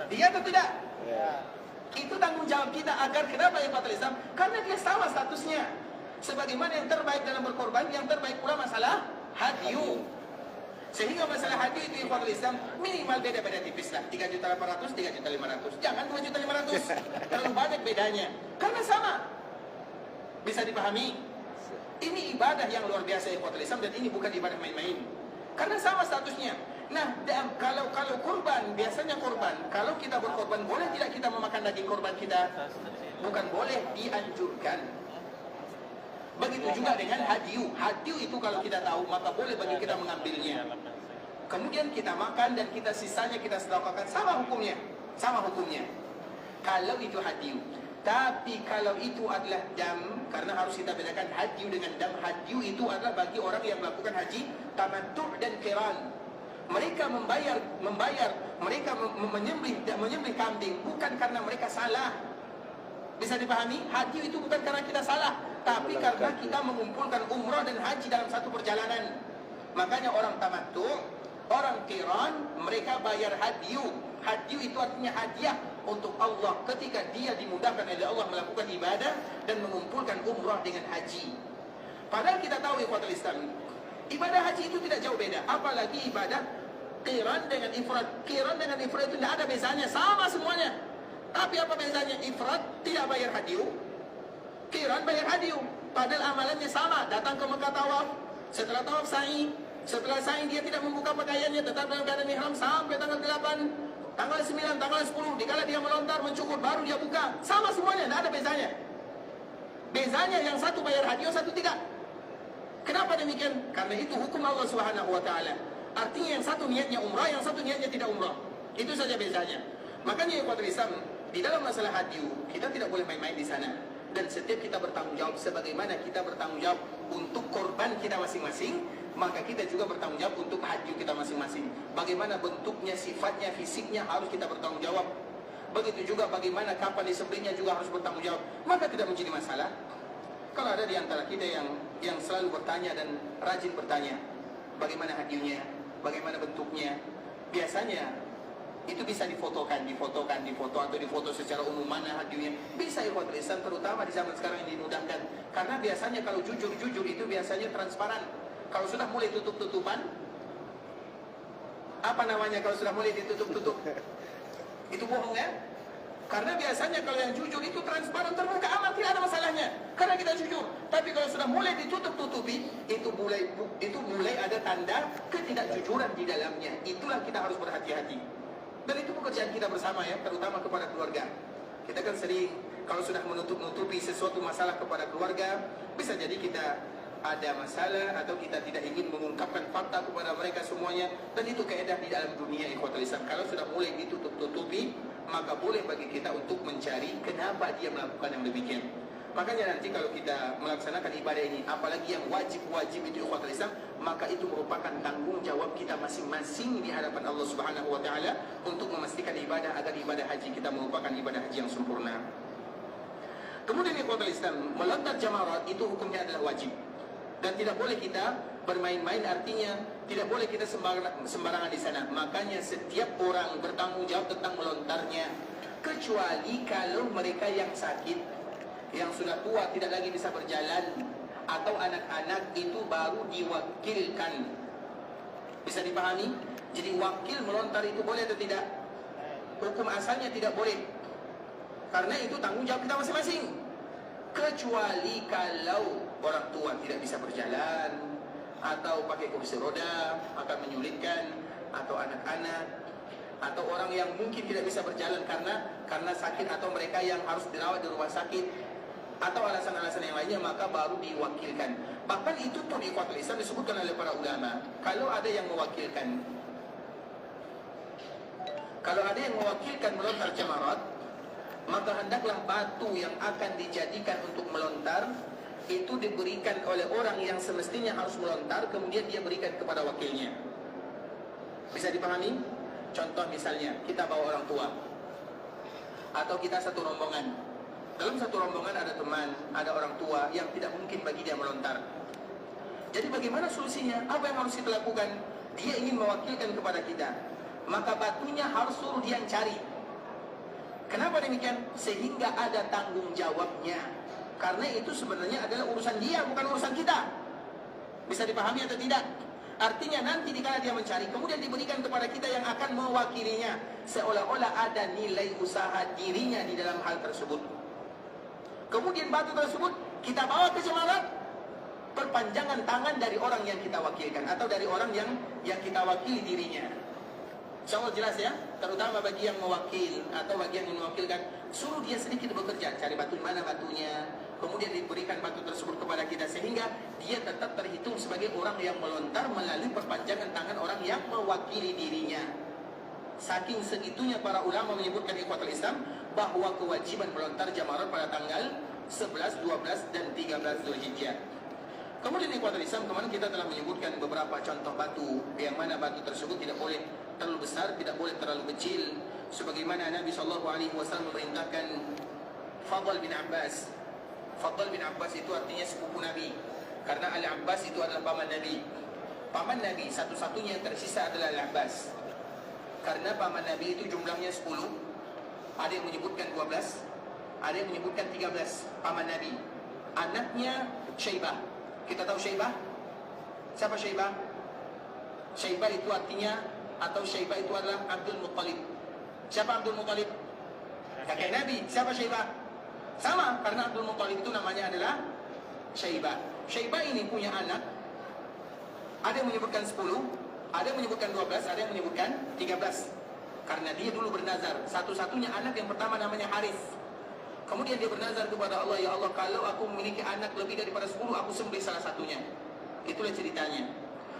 Dia atau tidak? Ya. Itu tanggung jawab kita. Agar kenapa ya Pak Islam? Karena dia sama statusnya. Sebagaimana yang terbaik dalam berkorban, yang terbaik pula masalah hadyu. Sehingga masalah hadyu itu Pak Islam minimal beda-beda tipis lah. 3.800.000, 3.500.000. Jangan 2.500.000. Terlalu banyak bedanya. Karena sama. Bisa dipahami? Ini ibadah yang luar biasa ikhwatul Islam, dan ini bukan ibadah main-main. Karena sama statusnya. Nah, kalau kurban, biasanya kurban, kalau kita berkorban, boleh tidak kita memakan daging korban kita? Bukan boleh, dianjurkan. Begitu juga dengan hadyu. Hadyu itu kalau kita tahu, maka boleh bagi kita mengambilnya. Kemudian kita makan dan kita sisanya kita sedekahkan, sama hukumnya. Sama hukumnya. Kalau itu hadyu. Tapi kalau itu adalah dam, karena harus kita bedakan hadyu dengan dam. Hadyu itu adalah bagi orang yang melakukan haji tamattu' dan qiran. Mereka membayar, mereka menyembelih kambing bukan karena mereka salah. Bisa dipahami? Hadyu itu bukan karena kita salah, tapi karena kita mengumpulkan umrah dan haji dalam satu perjalanan. Makanya orang tamattu', orang qiran, mereka bayar hadyu. Hadyu itu artinya hadiah untuk Allah ketika dia dimudahkan oleh Allah melakukan ibadah dan mengumpulkan umrah dengan haji. Padahal kita tahu ikhwatul Islam, ibadah haji itu tidak jauh beda. Apalagi ibadah qiran dengan ifrad. Qiran dengan ifrad itu tidak ada bezanya, sama semuanya. Tapi apa bezanya? Ifrad tidak bayar hadyu, qiran bayar hadyu. Padahal amalannya sama. Datang ke Mekah tawaf, setelah tawaf sa'i, setelah sa'i dia tidak membuka pakaiannya, tetap dalam keadaan ihram sampai tanggal 8. Tanggal 9, tanggal 10, dikala dia melontar, mencukur, baru dia buka. Sama semuanya, tidak ada bezanya. Bezanya yang satu bayar hadyu, satu tidak. Kenapa demikian? Karena itu hukum Allah Subhanahu wa ta'ala. Artinya yang satu niatnya umrah, yang satu niatnya tidak umrah. Itu saja bezanya. Makanya ikhwatul Islam, di dalam masalah haji, kita tidak boleh main-main di sana. Dan setiap kita bertanggung jawab sebagaimana kita bertanggung jawab untuk korban kita masing-masing, maka kita juga bertanggung jawab untuk haji kita masing-masing. Bagaimana bentuknya, sifatnya, fisiknya harus kita bertanggung jawab. Begitu juga bagaimana kapan disembelihnya juga harus bertanggung jawab. Maka tidak menjadi masalah kalau ada di antara kita yang selalu bertanya dan rajin bertanya, bagaimana hajinya, bagaimana bentuknya. Biasanya itu bisa difoto atau difoto secara umum mana hajinya. Bisa ikhwatul Islam, terutama di zaman sekarang ini dimudahkan. Karena biasanya kalau jujur itu biasanya transparan. Kalau sudah mulai tutup-tutupan, apa namanya kalau sudah mulai ditutup-tutup? Itu bohong ya? Karena biasanya kalau yang jujur itu transparan, terbuka aman, tidak ada masalahnya. Karena kita jujur. Tapi kalau sudah mulai ditutup-tutupi, itu mulai ada tanda ketidakjujuran di dalamnya. Itulah kita harus berhati-hati. Dan itu pekerjaan kita bersama ya, terutama kepada keluarga. Kita kan sering kalau sudah menutup-nutupi sesuatu masalah kepada keluarga, bisa jadi kita ada masalah atau kita tidak ingin mengungkapkan fakta kepada mereka semuanya. Dan itu kaedah di dalam dunia ikhwatul Islam. Kalau sudah mulai ditutup-tutupi, maka boleh bagi kita untuk mencari kenapa dia melakukan yang demikian. Makanya nanti kalau kita melaksanakan ibadah ini, apalagi yang wajib-wajib itu ikhwatul Islam, maka itu merupakan tanggung jawab kita masing-masing di hadapan Allah Subhanahu wa taala untuk memastikan ibadah agar ibadah haji kita merupakan ibadah haji yang sempurna. Kemudian ikhwatul Islam, melontar jamarat itu hukumnya adalah wajib. Dan tidak boleh kita bermain-main, artinya tidak boleh kita sembarangan di sana. Makanya setiap orang bertanggung jawab tentang melontarnya, kecuali kalau mereka yang sakit, yang sudah tua tidak lagi bisa berjalan, atau anak-anak itu baru diwakilkan. Bisa dipahami? Jadi wakil melontar itu boleh atau tidak? Hukum asalnya tidak boleh, karena itu tanggung jawab kita masing-masing. Kecuali kalau orang tua tidak bisa berjalan, atau pakai kursi roda akan menyulitkan, atau anak-anak, atau orang yang mungkin tidak bisa berjalan karena sakit, atau mereka yang harus dirawat di rumah sakit, atau alasan-alasan yang lainnya, maka baru diwakilkan. Bahkan itu pun ikhwatul Islam disebutkan oleh para ulama. Kalau ada yang mewakilkan melontar jamarat, maka hendaklah batu yang akan dijadikan untuk melontar itu diberikan oleh orang yang semestinya harus melontar, kemudian dia berikan kepada wakilnya. Bisa dipahami? Contoh misalnya, kita bawa orang tua, atau kita satu rombongan. Dalam satu rombongan ada teman, ada orang tua yang tidak mungkin bagi dia melontar. Jadi bagaimana solusinya? Apa yang harus kita lakukan? Dia ingin mewakilkan kepada kita, maka batunya harus suruh dia yang cari. Kenapa demikian? Sehingga ada tanggung jawabnya. Karena itu sebenarnya adalah urusan dia, bukan urusan kita. Bisa dipahami atau tidak? Artinya nanti dikala dia mencari, kemudian diberikan kepada kita yang akan mewakilinya, seolah-olah ada nilai usaha dirinya di dalam hal tersebut. Kemudian batu tersebut kita bawa ke jemaat, perpanjangan tangan dari orang yang kita wakilkan, atau dari orang yang kita wakili dirinya. Insyaallah jelas ya, terutama bagi yang mewakil atau bagi yang mewakilkan, suruh dia sedikit bekerja, cari batu mana batunya, kemudian diberikan batu tersebut kepada kita, sehingga dia tetap terhitung sebagai orang yang melontar melalui perpanjangan tangan orang yang mewakili dirinya. Saking segitunya para ulama menyebutkan ikhwatul Islam bahwa kewajiban melontar jamarat pada tanggal 11, 12 dan 13 Zulhijjah. Kemudian ikhwatul Islam, kemarin kita telah menyebutkan beberapa contoh batu, yang mana batu tersebut tidak boleh terlalu besar, tidak boleh terlalu kecil, sebagaimana Nabi SAW memerintahkan Fadl bin Abbas. Fadl bin Abbas itu artinya sepupu Nabi, karena Al-Abbas itu adalah paman Nabi. Paman Nabi satu-satunya yang tersisa adalah Al-Abbas, karena paman Nabi itu jumlahnya 10. Ada yang menyebutkan 12, ada yang menyebutkan 13 paman Nabi. Anaknya Syaibah. Kita tahu Syaibah? Siapa Syaibah? Syaibah itu artinya, atau Syaibah itu adalah Abdul Muttalib. Siapa Abdul Muttalib? Kakek Nabi. Siapa Syaibah? Sama, karena Abdul Muttalib itu namanya adalah Syaibah. Syaibah ini punya anak, ada yang menyebutkan 10, ada yang menyebutkan 12, ada yang menyebutkan 13. Karena dia dulu bernazar, satu-satunya anak yang pertama namanya Harith. Kemudian dia bernazar kepada Allah, ya Allah, kalau aku memiliki anak lebih daripada 10, aku sembelih salah satunya. Itulah ceritanya.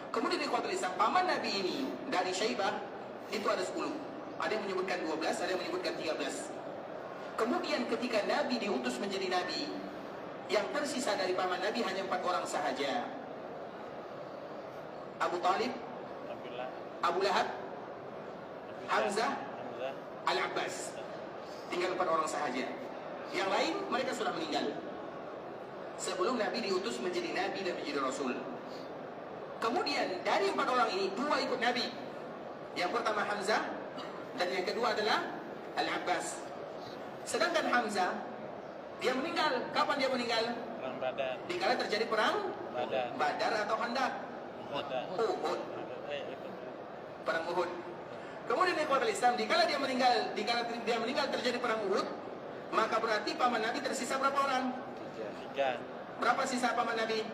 Kemudian ikhwatul Islam, paman Nabi ini dari Syaibah itu ada 10. Ada yang menyebutkan 12, ada yang menyebutkan 13. Kemudian ketika Nabi diutus menjadi Nabi, yang tersisa dari paman Nabi hanya 4 orang sahaja. Abu Talib, Abu Lahab, Hamzah, Al-Abbas. Tinggal 4 orang sahaja. Yang lain mereka sudah meninggal sebelum Nabi diutus menjadi Nabi dan menjadi Rasul. Kemudian dari 4 orang ini 2 ikut Nabi. Yang pertama Hamzah dan yang kedua adalah Al-Abbas. Sedangkan Hamzah dia meninggal. Kapan dia meninggal? Perang Badar. Dikala terjadi perang Badar atau Khandaq? Uhud. Perang Uhud. Kemudian ikhwatul Islam, dikala dia meninggal terjadi perang Uhud, maka berarti paman Nabi tersisa berapa orang? 3. Berapa sisa paman Nabi?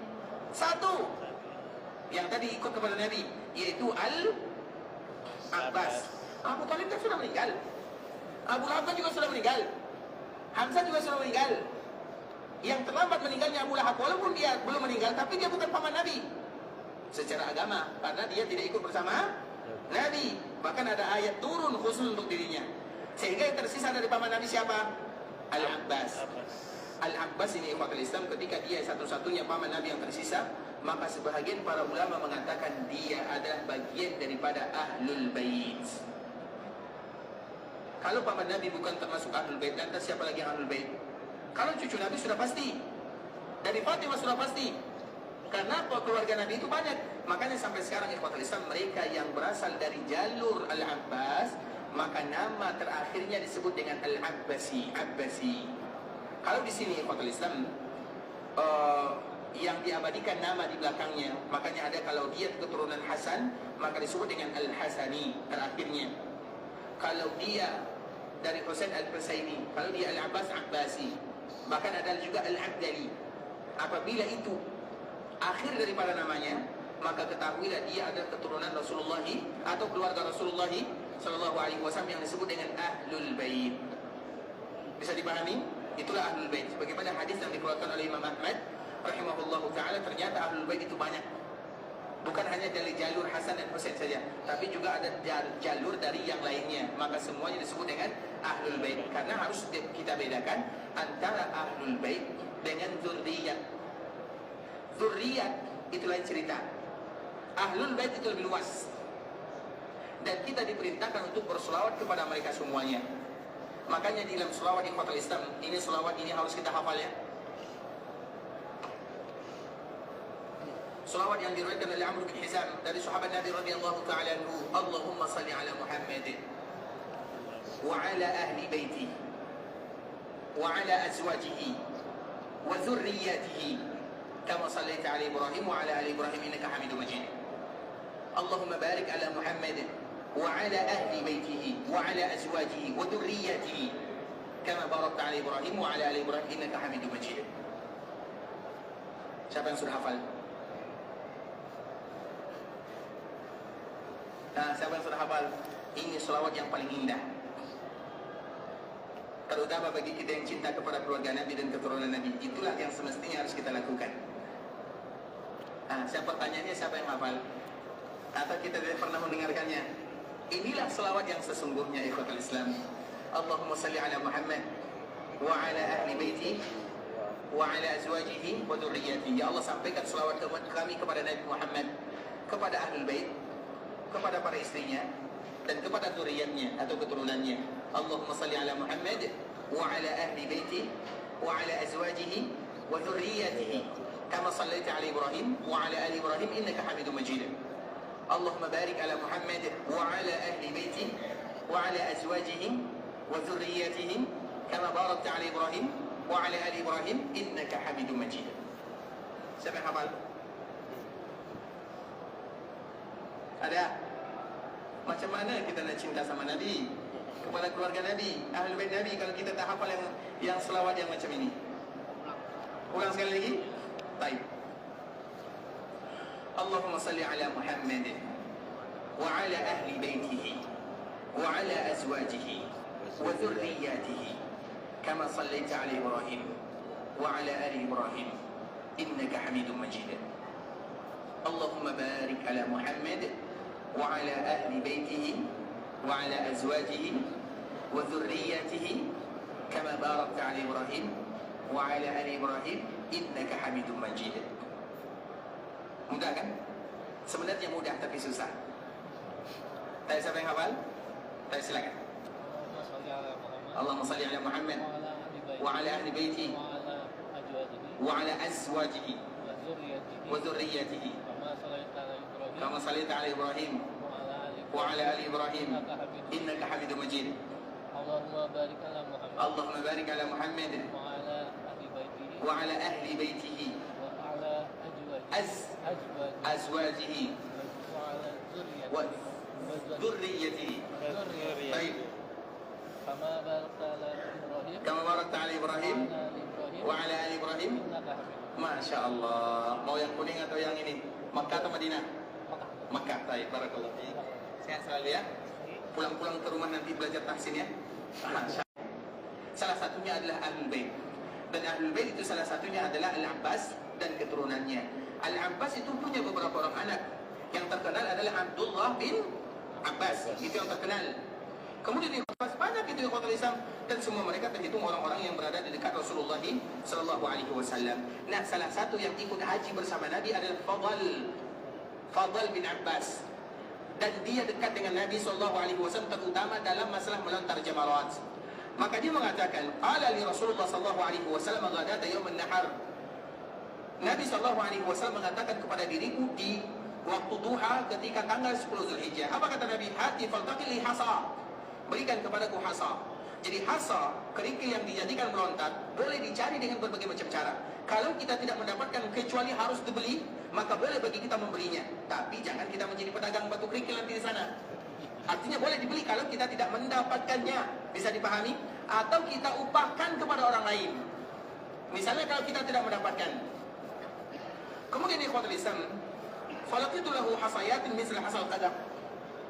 1. Yang tadi ikut kepada Nabi, yaitu Al-Abbas. Abu Talib kan sudah meninggal. Abu Lahab juga sudah meninggal. Hamzah juga sudah meninggal. Yang terlambat meninggalnya Abu Lahab, walaupun dia belum meninggal, tapi dia bukan paman Nabi secara agama, karena dia tidak ikut bersama Nabi. Bahkan ada ayat turun khusus untuk dirinya. Sehingga yang tersisa dari paman Nabi siapa? Al-Abbas. Al-Abbas ini ikhwatul Islam, ketika dia satu-satunya paman Nabi yang tersisa, maka sebahagian para ulama mengatakan dia adalah bagian daripada Ahlul Bait. Kalau paman Nabi bukan termasuk Ahlul Bait, lantas siapa lagi yang Ahlul Bait? Kalau cucu Nabi sudah pasti, dari Fatimah sudah pasti. Karena keluarga Nabi itu banyak. Makanya sampai sekarang ikhwatul Islam, mereka yang berasal dari jalur Al-Abbas, maka nama terakhirnya disebut dengan Al-Abbasi, Abbasi. Kalau di sini ikhwatul Islam, yang diabadikan nama di belakangnya, makanya ada kalau dia keturunan Hasan, maka disebut dengan Al-Hasani terakhirnya. Kalau dia dari Husain Al-Husaini, kalau dia Al-Abbas, Abbasi. Bahkan ada juga Al-Abdali. Apabila itu akhir daripada namanya, maka ketahuilah dia ada keturunan Rasulullah atau keluarga Rasulullah Sallallahu Alaihi Wasallam yang disebut dengan Ahlul Bait. Bisa dipahami? Itulah Ahlul Bait. Bagaimana hadis yang dikeluarkan oleh Imam Ahmad rahimahullahu taala, ternyata Ahlul Bait itu banyak. Bukan hanya dari jalur Hasan dan Husain saja, tapi juga ada jalur dari yang lainnya. Maka semuanya disebut dengan Ahlul Bait. Karena harus kita bedakan antara Ahlul Bait dengan Dzurriyyah. Dzurriyyah itu lain cerita. Ahlul Bait itu lebih luas. Dan kita diperintahkan untuk berselawat kepada mereka semuanya. Makanya di dalam selawat ikhwatul Islam, ini selawat ini harus kita hafal ya. Selawat yang diriwayatkan oleh Amr bin Hizam dari sahabat Nabi radhiyallahu ta'ala anhu, Allahumma salli ala Muhammad wa ala ahli baiti wa ala azwajihi wa dhurriyyatihi kama sallaita ala Ibrahim wa ala ali Ibrahim innaka Hamidum Majid. Allahumma barik ala Muhammad wa ala ahli baitihi wa ala azwajihi wa dhurriyyatihi kama barakta ala Ibrahim wa ala ali Ibrahim innaka Hamidum Majid. Siapa yang sudah hafal? Nah, siapa yang sudah hafal? Ini selawat yang paling indah, terutama bagi kita yang cinta kepada keluarga Nabi dan keturunan Nabi. Itulah yang semestinya harus kita lakukan. Nah, siapa pertanyaannya, siapa yang hafal? Atau kita tidak pernah mendengarkannya? Inilah selawat yang sesungguhnya ikhwatul Islam. Allahumma salli ala Muhammad wa ala ahli baiti wa ala azwajihi wa dhurriyyatihi. Ya Allah, sampaikan selawat kami kepada Nabi Muhammad, kepada ahlul bait, kepada para istrinya, dan kepada dzurriyyatnya atau keturunannya. Allahumma salli ala Muhammad wa ala ahli baiti wa ala azwajihi wa dhurriyyatihi kama sallaita ala Ibrahim wa ala ali Ibrahim innaka Hamidum Majid. Allahumma barik ala Muhammad wa ala ahli baiti wa ala azwajihi wa dhurriyyatihi kama barakta ala Ibrahim wa ala ali Ibrahim innaka Hamidum Majid. Siapa yang hafal? Ada? Macam mana kita nak cinta sama Nabi, kepada keluarga Nabi, Ahlul Bait Nabi, kalau kita tak hafal yang selawat yang macam ini? Ulang sekali lagi. Baik. Allahumma salli ala Muhammad wa ala ahli baitihi wa ala azwajihi wa dhurriyyatihi kama sallaita ala Ibrahim wa ala ali Ibrahim innaka Hamidum Majid. Allahumma barik ala Muhammad wa ala ahli baitihi wa ala azwajihi wa dhurriyyatihi kama barakta ala Ibrahim wa ala ali Ibrahim innaka Hamidum Majid. Mudah kan? Sebenarnya mudah tapi susah. Tak siapa yang hafal? Tak, silakan. Allahumma salli ala Muhammad wa ala ahli baitihi wa ala azwajihi wa dhurriyyatihi kama sallaita ala Ibrahim wa ala ali Ibrahim innaka Hamidum Majid. Allahumma barik ala Muhammad wa ala ahli baitihi azwajihi wa dhurriyyatihi. Baik. Kama barakta ala Ibrahim wa ala ali Ibrahim. Masya Allah. Mau yang kuning atau yang ini? Makkah atau Madinah? Makkah. Baik, barakallah. Sehat selalu ya. Pulang-pulang ke rumah nanti belajar tahsin ya. Masya Allah. Salah satunya adalah Ahlul Bait. Dan Ahlul Bait itu salah satunya adalah Al-Abbas dan keturunannya. Al-Abbas itu punya beberapa orang anak. Yang terkenal adalah Abdullah bin Abbas. Itu yang terkenal. Kemudian di Abbas banyak itu ikhwatul Islam, dan semua mereka terhitung orang-orang yang berada di dekat Rasulullah sallallahu alaihi wasallam. Nah, salah satu yang ikut haji bersama Nabi adalah Fadl bin Abbas. Dan dia dekat dengan Nabi sallallahu alaihi wasallam terutama dalam masalah melontar jamarat. Maka dia mengatakan, qala li Rasulullah sallallahu alaihi wasallam ghadata yaum an-nahar. Nabi sallallahu alaihi wasallam mengatakan kepada diriku di waktu duha ketika tanggal 10 Zulhijjah. Apa kata Nabi? Hati faltaqil li hasa. Berikan kepadaku hasa. Jadi hasa, kerikil yang dijadikan melontar, boleh dicari dengan berbagai macam cara. Kalau kita tidak mendapatkan kecuali harus dibeli, maka boleh bagi kita membelinya. Tapi jangan kita menjadi pedagang batu kerikil nanti di sana. Artinya boleh dibeli kalau kita tidak mendapatkannya. Bisa dipahami? Atau kita upahkan kepada orang lain. Misalnya kalau kita tidak mendapatkan. Kemudian ikhwatul Islam, falaqitu lahu hasayatin misla hasal qadam.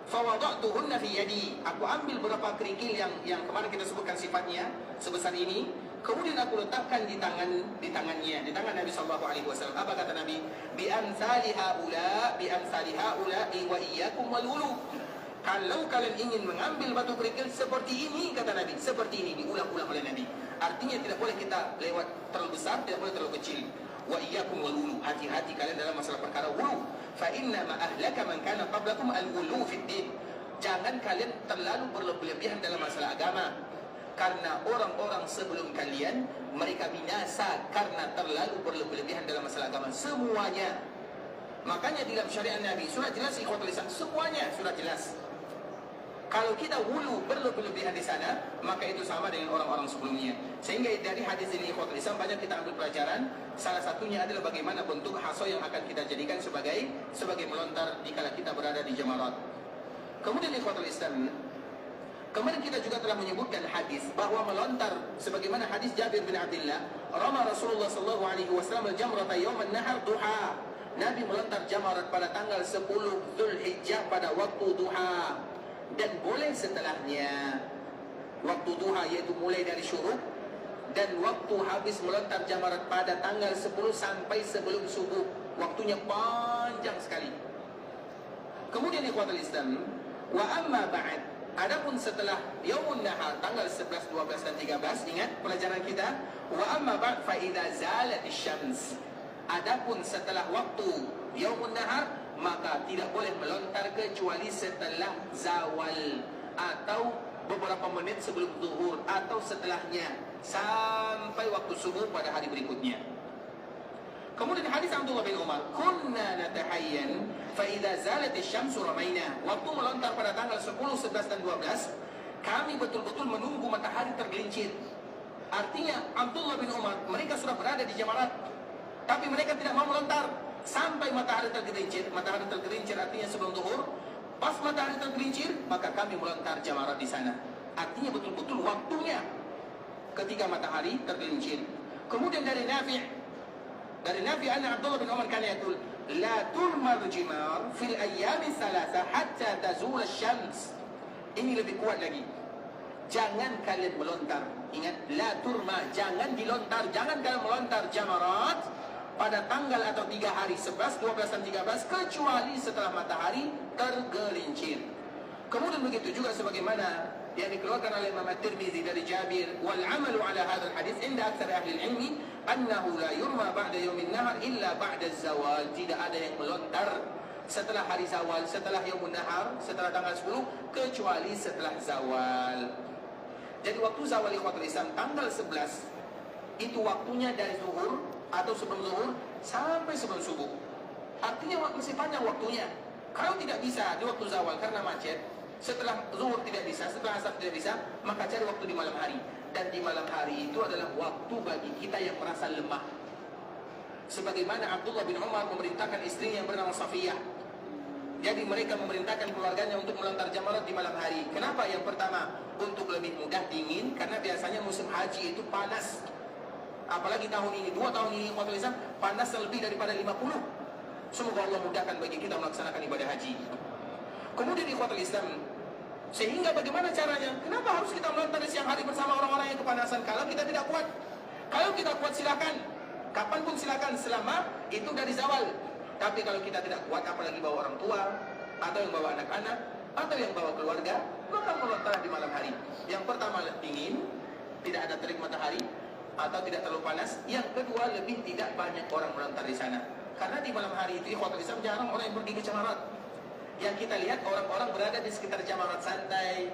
Fawada'tuhunna fi yadi. Aku ambil beberapa kerikil yang kemarin kita sebutkan sifatnya sebesar ini, kemudian aku letakkan di tangan Nabi sallallahu alaihi wasallam. Apa kata Nabi? Bi amsali haula wa iyyakum wal ulu. Kalau kalian ingin mengambil batu kerikil seperti ini, kata Nabi, seperti ini, diulang-ulang oleh Nabi. Artinya tidak boleh kita lewat terlalu besar, tidak boleh terlalu kecil. Wa iyyakum wal ulu. Hati-hati kalian dalam masalah perkara ulu. Fa inna ma ahlaka man kana qablakum al-ghulu fid din. Jangan kalian terlalu berlebihan dalam masalah agama. Karena orang-orang sebelum kalian mereka binasa karena terlalu berlebihan dalam masalah agama semuanya. Makanya dalam syariat Nabi sudah jelas ikhwatul Islam, semuanya sudah jelas. Kalau kita hulu berlebihan di sana, maka itu sama dengan orang-orang sebelumnya. Sehingga dari hadis ini ikhwatul Islam banyak kita ambil pelajaran. Salah satunya adalah bagaimana bentuk haso yang akan kita jadikan sebagai melontar dikala kita berada di jamarat. Kemudian ikhwatul Islam, kemarin kita juga telah menyebutkan hadis bahwa melontar sebagaimana hadis Jabir bin Abdullah, rama Rasulullah sallallahu alaihi wasallam al-jamrata yaum an-nahar duha. Nabi melontar jamarat pada tanggal 10 Zulhijjah pada waktu duha. Dan boleh setelahnya waktu duha, yaitu mulai dari syuruk, dan waktu habis melontar jamarat pada tanggal 10 sampai sebelum subuh. Waktunya panjang sekali. Kemudian ikhwatul Islam, wa amma ba'd, adapun setelah yaumun nahar tanggal 11, 12 dan 13, ingat pelajaran kita, wa amma ba'd fa idza zalat asy-syams. Adapun setelah waktu yaumun nahar, maka tidak boleh melontar kecuali setelah zawal atau beberapa menit sebelum zuhur atau setelahnya sampai waktu subuh pada hari berikutnya. Kemudian hadis Abdullah bin Umar, kunna natahayyan fa idza zalat asy-syamsu ramaina. Waktu melontar pada tanggal 10, 11 dan 12, kami betul-betul menunggu matahari tergelincir. Artinya Abdullah bin Umar, mereka sudah berada di jamarat, tapi mereka tidak mau melontar sampai matahari tergelincir. Matahari tergelincir artinya sebelum zuhur. Pas matahari tergelincir, maka kami melontar jamarat di sana. Artinya betul-betul waktunya ketika matahari tergelincir. Kemudian dari Nafi anna Abdullah bin Umar kana yaqul la turmar jimar fil ayyami thalatha hatta tazul asy-syams. Ini lebih kuat lagi. Jangan kalian melontar. Ingat, la turma, jangan dilontar, jangan kalian melontar jamarat pada tanggal atau 3 hari 11, 12 dan 13 kecuali setelah matahari tergelincir. Kemudian begitu juga sebagaimana yang dikeluarkan oleh Imam At-Tirmidzi dari Jabir, wal amalu ala hadzal hadis inda aktsar ahli ilmi annahu la yurma ba'da yaumin nahar illa ba'da zawal. Tidak ada yang melontar setelah hari zawal, setelah yaumun nahar, setelah tanggal 10 kecuali setelah zawal. Jadi waktu zawal ikhwatul Islam tanggal 11 itu waktunya dari zuhur atau sebelum zuhur sampai sebelum subuh. Artinya masih panjang waktunya. Kalau tidak bisa di waktu zawal karena macet, setelah zuhur tidak bisa, setelah asar tidak bisa, maka cari waktu di malam hari. Dan di malam hari itu adalah waktu bagi kita yang merasa lemah. Sebagaimana Abdullah bin Umar memerintahkan istrinya yang bernama Safiyah. Jadi mereka memerintahkan keluarganya untuk melontar jamarat di malam hari. Kenapa? Yang pertama, untuk lebih mudah dingin, karena biasanya musim haji itu panas. Apalagi tahun ini, 2 tahun ini waktu Islam panas lebih daripada 50. Semoga Allah mudahkan bagi kita melaksanakan ibadah haji. Kemudian ikhwatul Islam, sehingga bagaimana caranya? Kenapa harus kita melontar di siang hari bersama orang-orang yang kepanasan? Kalau kita tidak kuat, kalau kita kuat silakan, kapanpun silakan, selama itu dari zawal. Tapi kalau kita tidak kuat, apalagi bawa orang tua, atau yang bawa anak-anak, atau yang bawa keluarga, maka melontar di malam hari. Yang pertama dingin, tidak ada terik matahari, atau tidak terlalu panas. Yang kedua, lebih tidak banyak orang melontar di sana. Karena di malam hari itu ikhwatul Islam jarang orang yang pergi ke jamarat. Yang kita lihat orang-orang berada di sekitar jamarat santai,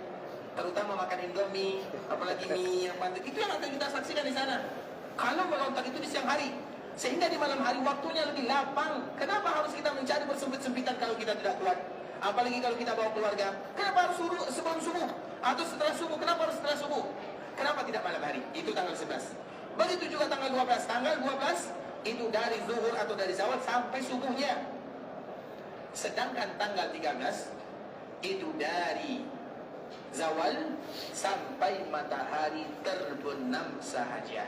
terutama makan indomie, apalagi mie yang mantap. Itu yang akan kita saksikan di sana. Kalau melontar itu di siang hari, sehingga di malam hari waktunya lebih lapang. Kenapa harus kita mencari bersempit-sempitan kalau kita tidak kuat? Apalagi kalau kita bawa keluarga. Kenapa harus sebelum subuh atau setelah subuh? Kenapa harus setelah subuh? Kenapa tidak malam hari? Itu tanggal 11. Begitu juga tanggal 12. Tanggal 12 itu dari zuhur atau dari zawal sampai subuhnya. Sedangkan tanggal 13 itu dari zawal sampai matahari terbenam sahaja.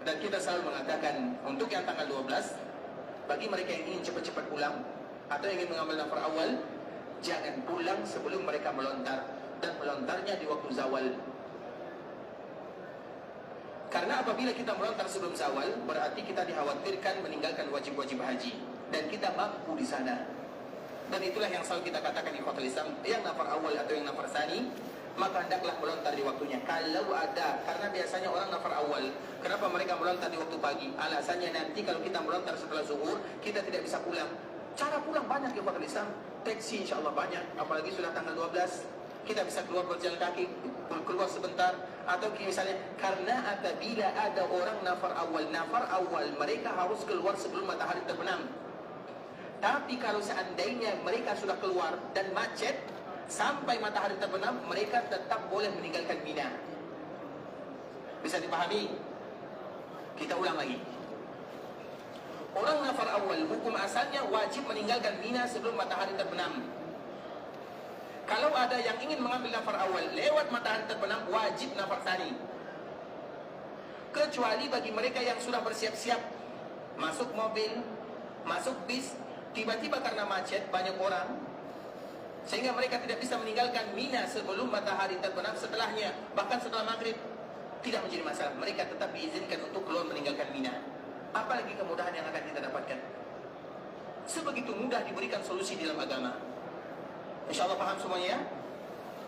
Dan kita selalu mengatakan untuk yang tanggal 12, bagi mereka yang ingin cepat-cepat pulang atau yang ingin mengambil nafar awal, jangan pulang sebelum mereka melontar, dan melontarnya di waktu zawal. Karena apabila kita melontar sebelum zawal, berarti kita dikhawatirkan meninggalkan wajib-wajib haji, dan kita mampu di sana. Dan itulah yang selalu kita katakan di ikhwatul Islam, yang nafar awal atau yang nafar tsani, maka hendaklah melontar di waktunya. Kalau ada, karena biasanya orang nafar awal, kenapa mereka melontar di waktu pagi? Alasannya nanti kalau kita melontar setelah zuhur, kita tidak bisa pulang. Cara pulang banyak di ikhwatul Islam, taksi insya Allah banyak, apalagi sudah tanggal 12, kita bisa keluar berjalan kaki, keluar sebentar. Atau misalnya, karena apabila ada orang nafar awal mereka harus keluar sebelum matahari terbenam. Tapi kalau seandainya mereka sudah keluar dan macet sampai matahari terbenam, mereka tetap boleh meninggalkan Mina. Bisa dipahami? Kita ulang lagi. Orang nafar awal hukum asalnya wajib meninggalkan Mina sebelum matahari terbenam. Kalau ada yang ingin mengambil nafar awal lewat matahari terbenam, wajib nafar tsani. Kecuali bagi mereka yang sudah bersiap-siap masuk mobil, masuk bis, tiba-tiba karena macet banyak orang, sehingga mereka tidak bisa meninggalkan Mina sebelum matahari terbenam, setelahnya, bahkan setelah maghrib, tidak menjadi masalah. Mereka tetap diizinkan untuk keluar meninggalkan Mina. Apalagi kemudahan yang akan kita dapatkan. Sebegitu mudah diberikan solusi dalam agama. InsyaAllah paham semuanya ya?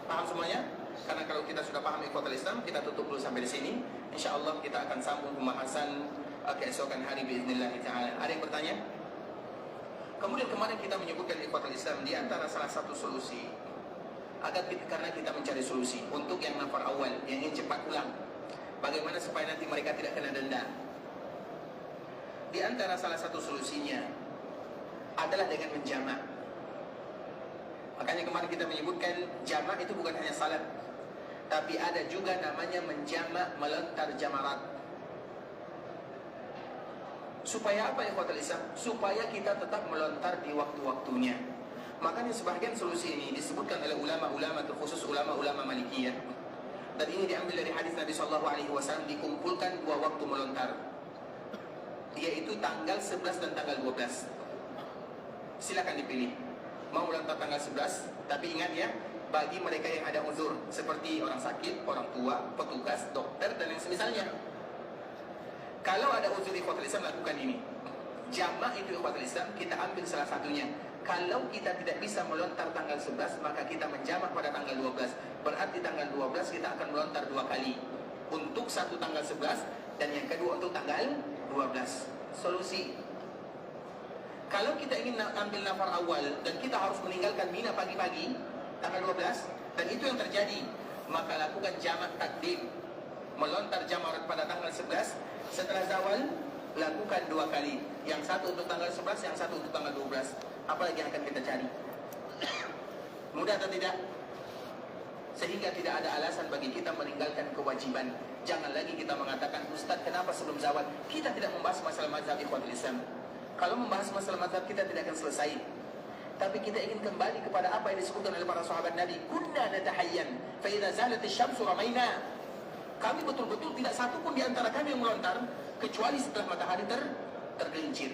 Paham semuanya? Karena kalau kita sudah paham ikhwatul Islam, kita tutup dulu sampai di sini. InsyaAllah kita akan sambung pembahasan keesokan hari biiznillah ta'ala. Ada yang bertanya? Kemudian kemarin kita menyebutkan ikhwatul Islam di antara salah satu solusi karena kita mencari solusi untuk yang nafar awal yang ingin cepat pulang, bagaimana supaya nanti mereka tidak kena denda. Di antara salah satu solusinya adalah dengan menjamak. Makanya kemarin kita menyebutkan jamak itu bukan hanya salat, tapi ada juga namanya menjamak melontar jamarat. Supaya apa ya ikhwatul Islam? Supaya kita tetap melontar di waktu-waktunya. Makanya sebagian solusi ini disebutkan oleh ulama-ulama, terkhusus ulama-ulama Malikiyah. Dan ini diambil dari hadis Nabi SAW, dikumpulkan 2 waktu melontar, yaitu tanggal 11 dan tanggal 12. Silakan dipilih. Mau melontar tanggal 11, tapi ingat ya, bagi mereka yang ada uzur, seperti orang sakit, orang tua, petugas, dokter, dan yang semisalnya. Kalau ada uzur ikhwatul Islam, lakukan ini. Jamak itu ikhwatul Islam, kita ambil salah satunya. Kalau kita tidak bisa melontar tanggal 11, maka kita menjamak pada tanggal 12. Berarti tanggal 12 kita akan melontar 2 kali. Untuk satu tanggal 11 dan yang kedua untuk tanggal 12. Solusi. Kalau kita ingin ambil nafar awal dan kita harus meninggalkan Mina pagi-pagi tanggal 12 dan itu yang terjadi, maka lakukan jamak takdim. Melontar jamarat pada tanggal 11 setelah zawal, lakukan 2 kali. Yang satu untuk tanggal 11, yang satu untuk tanggal 12. Apa lagi yang akan kita cari? Mudah atau tidak? Sehingga tidak ada alasan bagi kita meninggalkan kewajiban. Jangan lagi kita mengatakan, Ustaz, kenapa sebelum zawal? Kita tidak membahas masalah mazhab ikhwatul Islam. Kalau membahas masalah mazhab, kita tidak akan selesai. Tapi kita ingin kembali kepada apa yang disebutkan oleh para sahabat Nabi. Kunna natahayyan, fa idza zalat asy-syamsu ramaina. Kami betul-betul tidak satu pun di antara kami yang melontar kecuali setelah matahari tergelincir.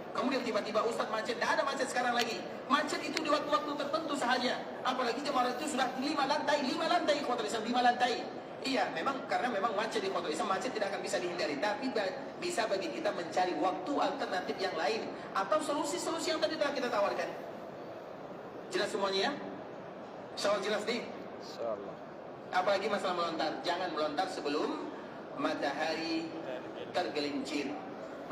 Kemudian tiba-tiba, Ustaz, macet. Tidak ada macet sekarang lagi. Macet itu di waktu-waktu tertentu sahaja. Apalagi jemaah itu sudah 5 lantai ikhwatul Islam, 5 lantai. Iya, memang karena memang macet di ikhwatul Islam, macet tidak akan bisa dihindari. Tapi bisa bagi kita mencari waktu alternatif yang lain atau solusi-solusi yang tadi telah kita tawarkan. Jelas semuanya ya? Soal jelas nih? Insyaallah. Apalagi masalah melontar. Jangan melontar sebelum matahari tergelincir.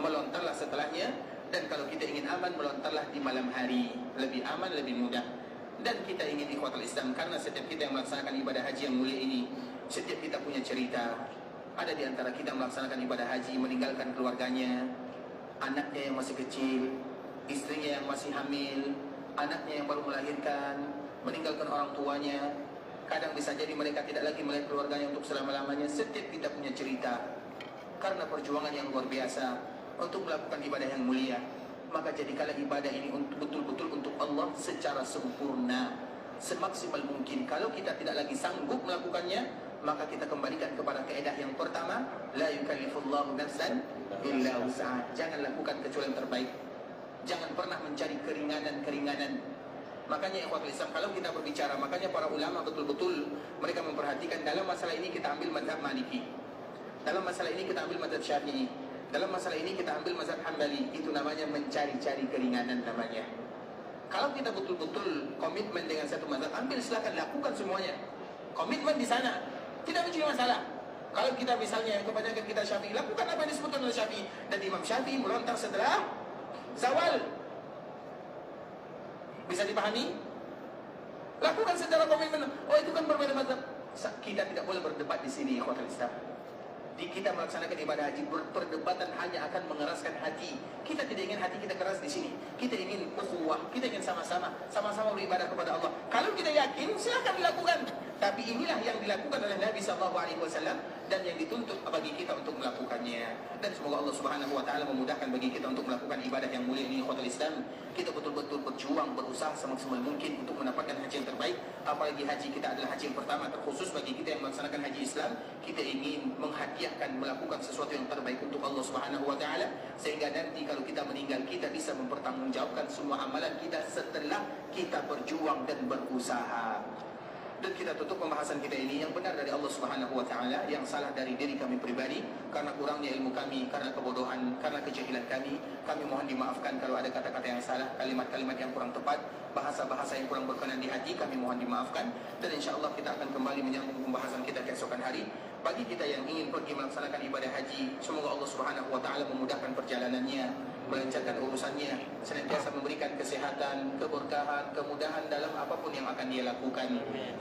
Melontarlah setelahnya. Dan kalau kita ingin aman, melontarlah di malam hari. Lebih aman, lebih mudah. Dan kita ingin ikhwatul Islam, karena setiap kita yang melaksanakan ibadah haji yang mulia ini, setiap kita punya cerita. Ada di antara kita melaksanakan ibadah haji, meninggalkan keluarganya, anaknya yang masih kecil, istrinya yang masih hamil, anaknya yang baru melahirkan, meninggalkan orang tuanya. Kadang bisa jadi mereka tidak lagi melihat keluarganya untuk selama-lamanya. Setiap kita punya cerita. Karena perjuangan yang luar biasa untuk melakukan ibadah yang mulia, maka jadikanlah ibadah ini betul-betul untuk Allah secara sempurna, semaksimal mungkin. Kalau kita tidak lagi sanggup melakukannya, maka kita kembalikan kepada kaidah yang pertama, la yukallifullahu nafsan illa wus'aha. Jangan lakukan kecuali yang terbaik. Jangan pernah mencari keringanan-keringanan. Makanya ikhwatul Islam, kalau kita berbicara, makanya para ulama betul-betul mereka memperhatikan dalam masalah ini kita ambil mazhab Maliki, dalam masalah ini kita ambil mazhab Syafi'i, dalam masalah ini kita ambil mazhab Hambali. Itu namanya mencari-cari keringanan namanya. Kalau kita betul-betul komitmen dengan satu mazhab, ambil, silakan lakukan semuanya. Komitmen di sana, tidak menjadi masalah. Kalau kita misalnya kebanyakan kita Syafi'i, lakukan apa yang disebutkan oleh Syafi'i. Dan Imam Syafi'i melontar setelah zawal. Bisa dipahami? Lakukan secara komitmen. Oh, itu kan berbeda mazhab. Kita tidak boleh berdebat di sini, ikhwatul Islam. Di kita melaksanakan ibadah haji, perdebatan hanya akan mengeraskan hati. Kita tidak ingin hati kita keras di sini. Kita ingin ukhuwah, kita ingin sama-sama beribadah kepada Allah. Kalau kita yakin, silakan dilakukan. Tapi inilah yang dilakukan oleh Nabi SAW dan yang dituntut bagi kita untuk melakukannya. Dan semoga Allah Subhanahu Wa Taala memudahkan bagi kita untuk melakukan ibadah yang mulia ini, ikhwatul Islam. Kita betul-betul berjuang, berusaha semaksimal mungkin untuk mendapatkan haji yang terbaik. Apalagi haji kita adalah haji yang pertama terkhusus bagi kita yang melaksanakan haji Islam. Kita ingin menghadiahkan, melakukan sesuatu yang terbaik untuk Allah Subhanahu Wa Taala, sehingga nanti kalau kita meninggal, kita bisa mempertanggungjawabkan semua amalan kita setelah kita berjuang dan berusaha. Dan kita tutup pembahasan kita ini, yang benar dari Allah Subhanahu Wa Taala, yang salah dari diri kami pribadi karena kurangnya ilmu kami, karena kebodohan, karena kejahilan kami. Kami mohon dimaafkan kalau ada kata-kata yang salah, kalimat-kalimat yang kurang tepat, bahasa-bahasa yang kurang berkenan di hati, kami mohon dimaafkan. Dan insya Allah kita akan kembali menyambung pembahasan kita keesokan hari. Bagi kita yang ingin pergi melaksanakan ibadah haji, semoga Allah Subhanahu Wa Taala memudahkan perjalanannya, melancarkan urusannya, senantiasa memberikan kesehatan, keberkahan, kemudahan dalam apapun yang akan dia lakukan.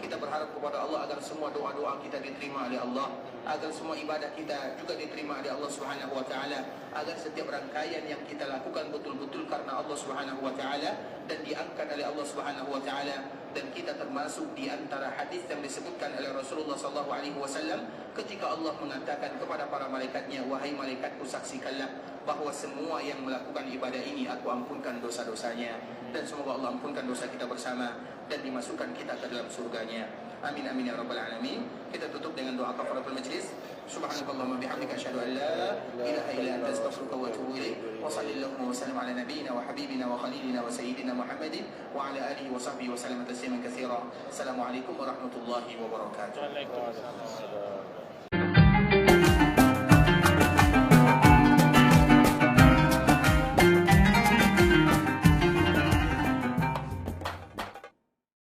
Kita berharap kepada Allah agar semua doa-doa kita diterima oleh Allah, agar semua ibadah kita juga diterima oleh Allah Subhanahu Wa Taala, agar setiap rangkaian yang kita lakukan betul-betul karena Allah Subhanahu Wa Taala dan diangkat oleh Allah Subhanahu Wa Taala. Dan kita termasuk di antara hadis yang disebutkan oleh Rasulullah SAW ketika Allah mengatakan kepada para malaikatnya, wahai malaikatku, saksikanlah bahwa semua yang melakukan ibadah ini aku ampunkan dosa-dosanya. Dan semoga Allah ampunkan dosa kita bersama dan dimasukkan kita ke dalam surganya. Amin amin ya rabbal alamin. Kita tutup dengan doa kafaratul majlis. Subhanakallahumma bihamdika asyhadu an la ilaha illa anta astaghfiruka wa atubu ilaik. Wa sallallahu wa sallam ala nabiyyina wa habibina wa khalilina wa sayyidina Muhammadin wa ala alihi wa sahbihi wa sallam tasliman katsira. Assalamualaikum warahmatullahi wabarakatuh. Waalaikumsalam.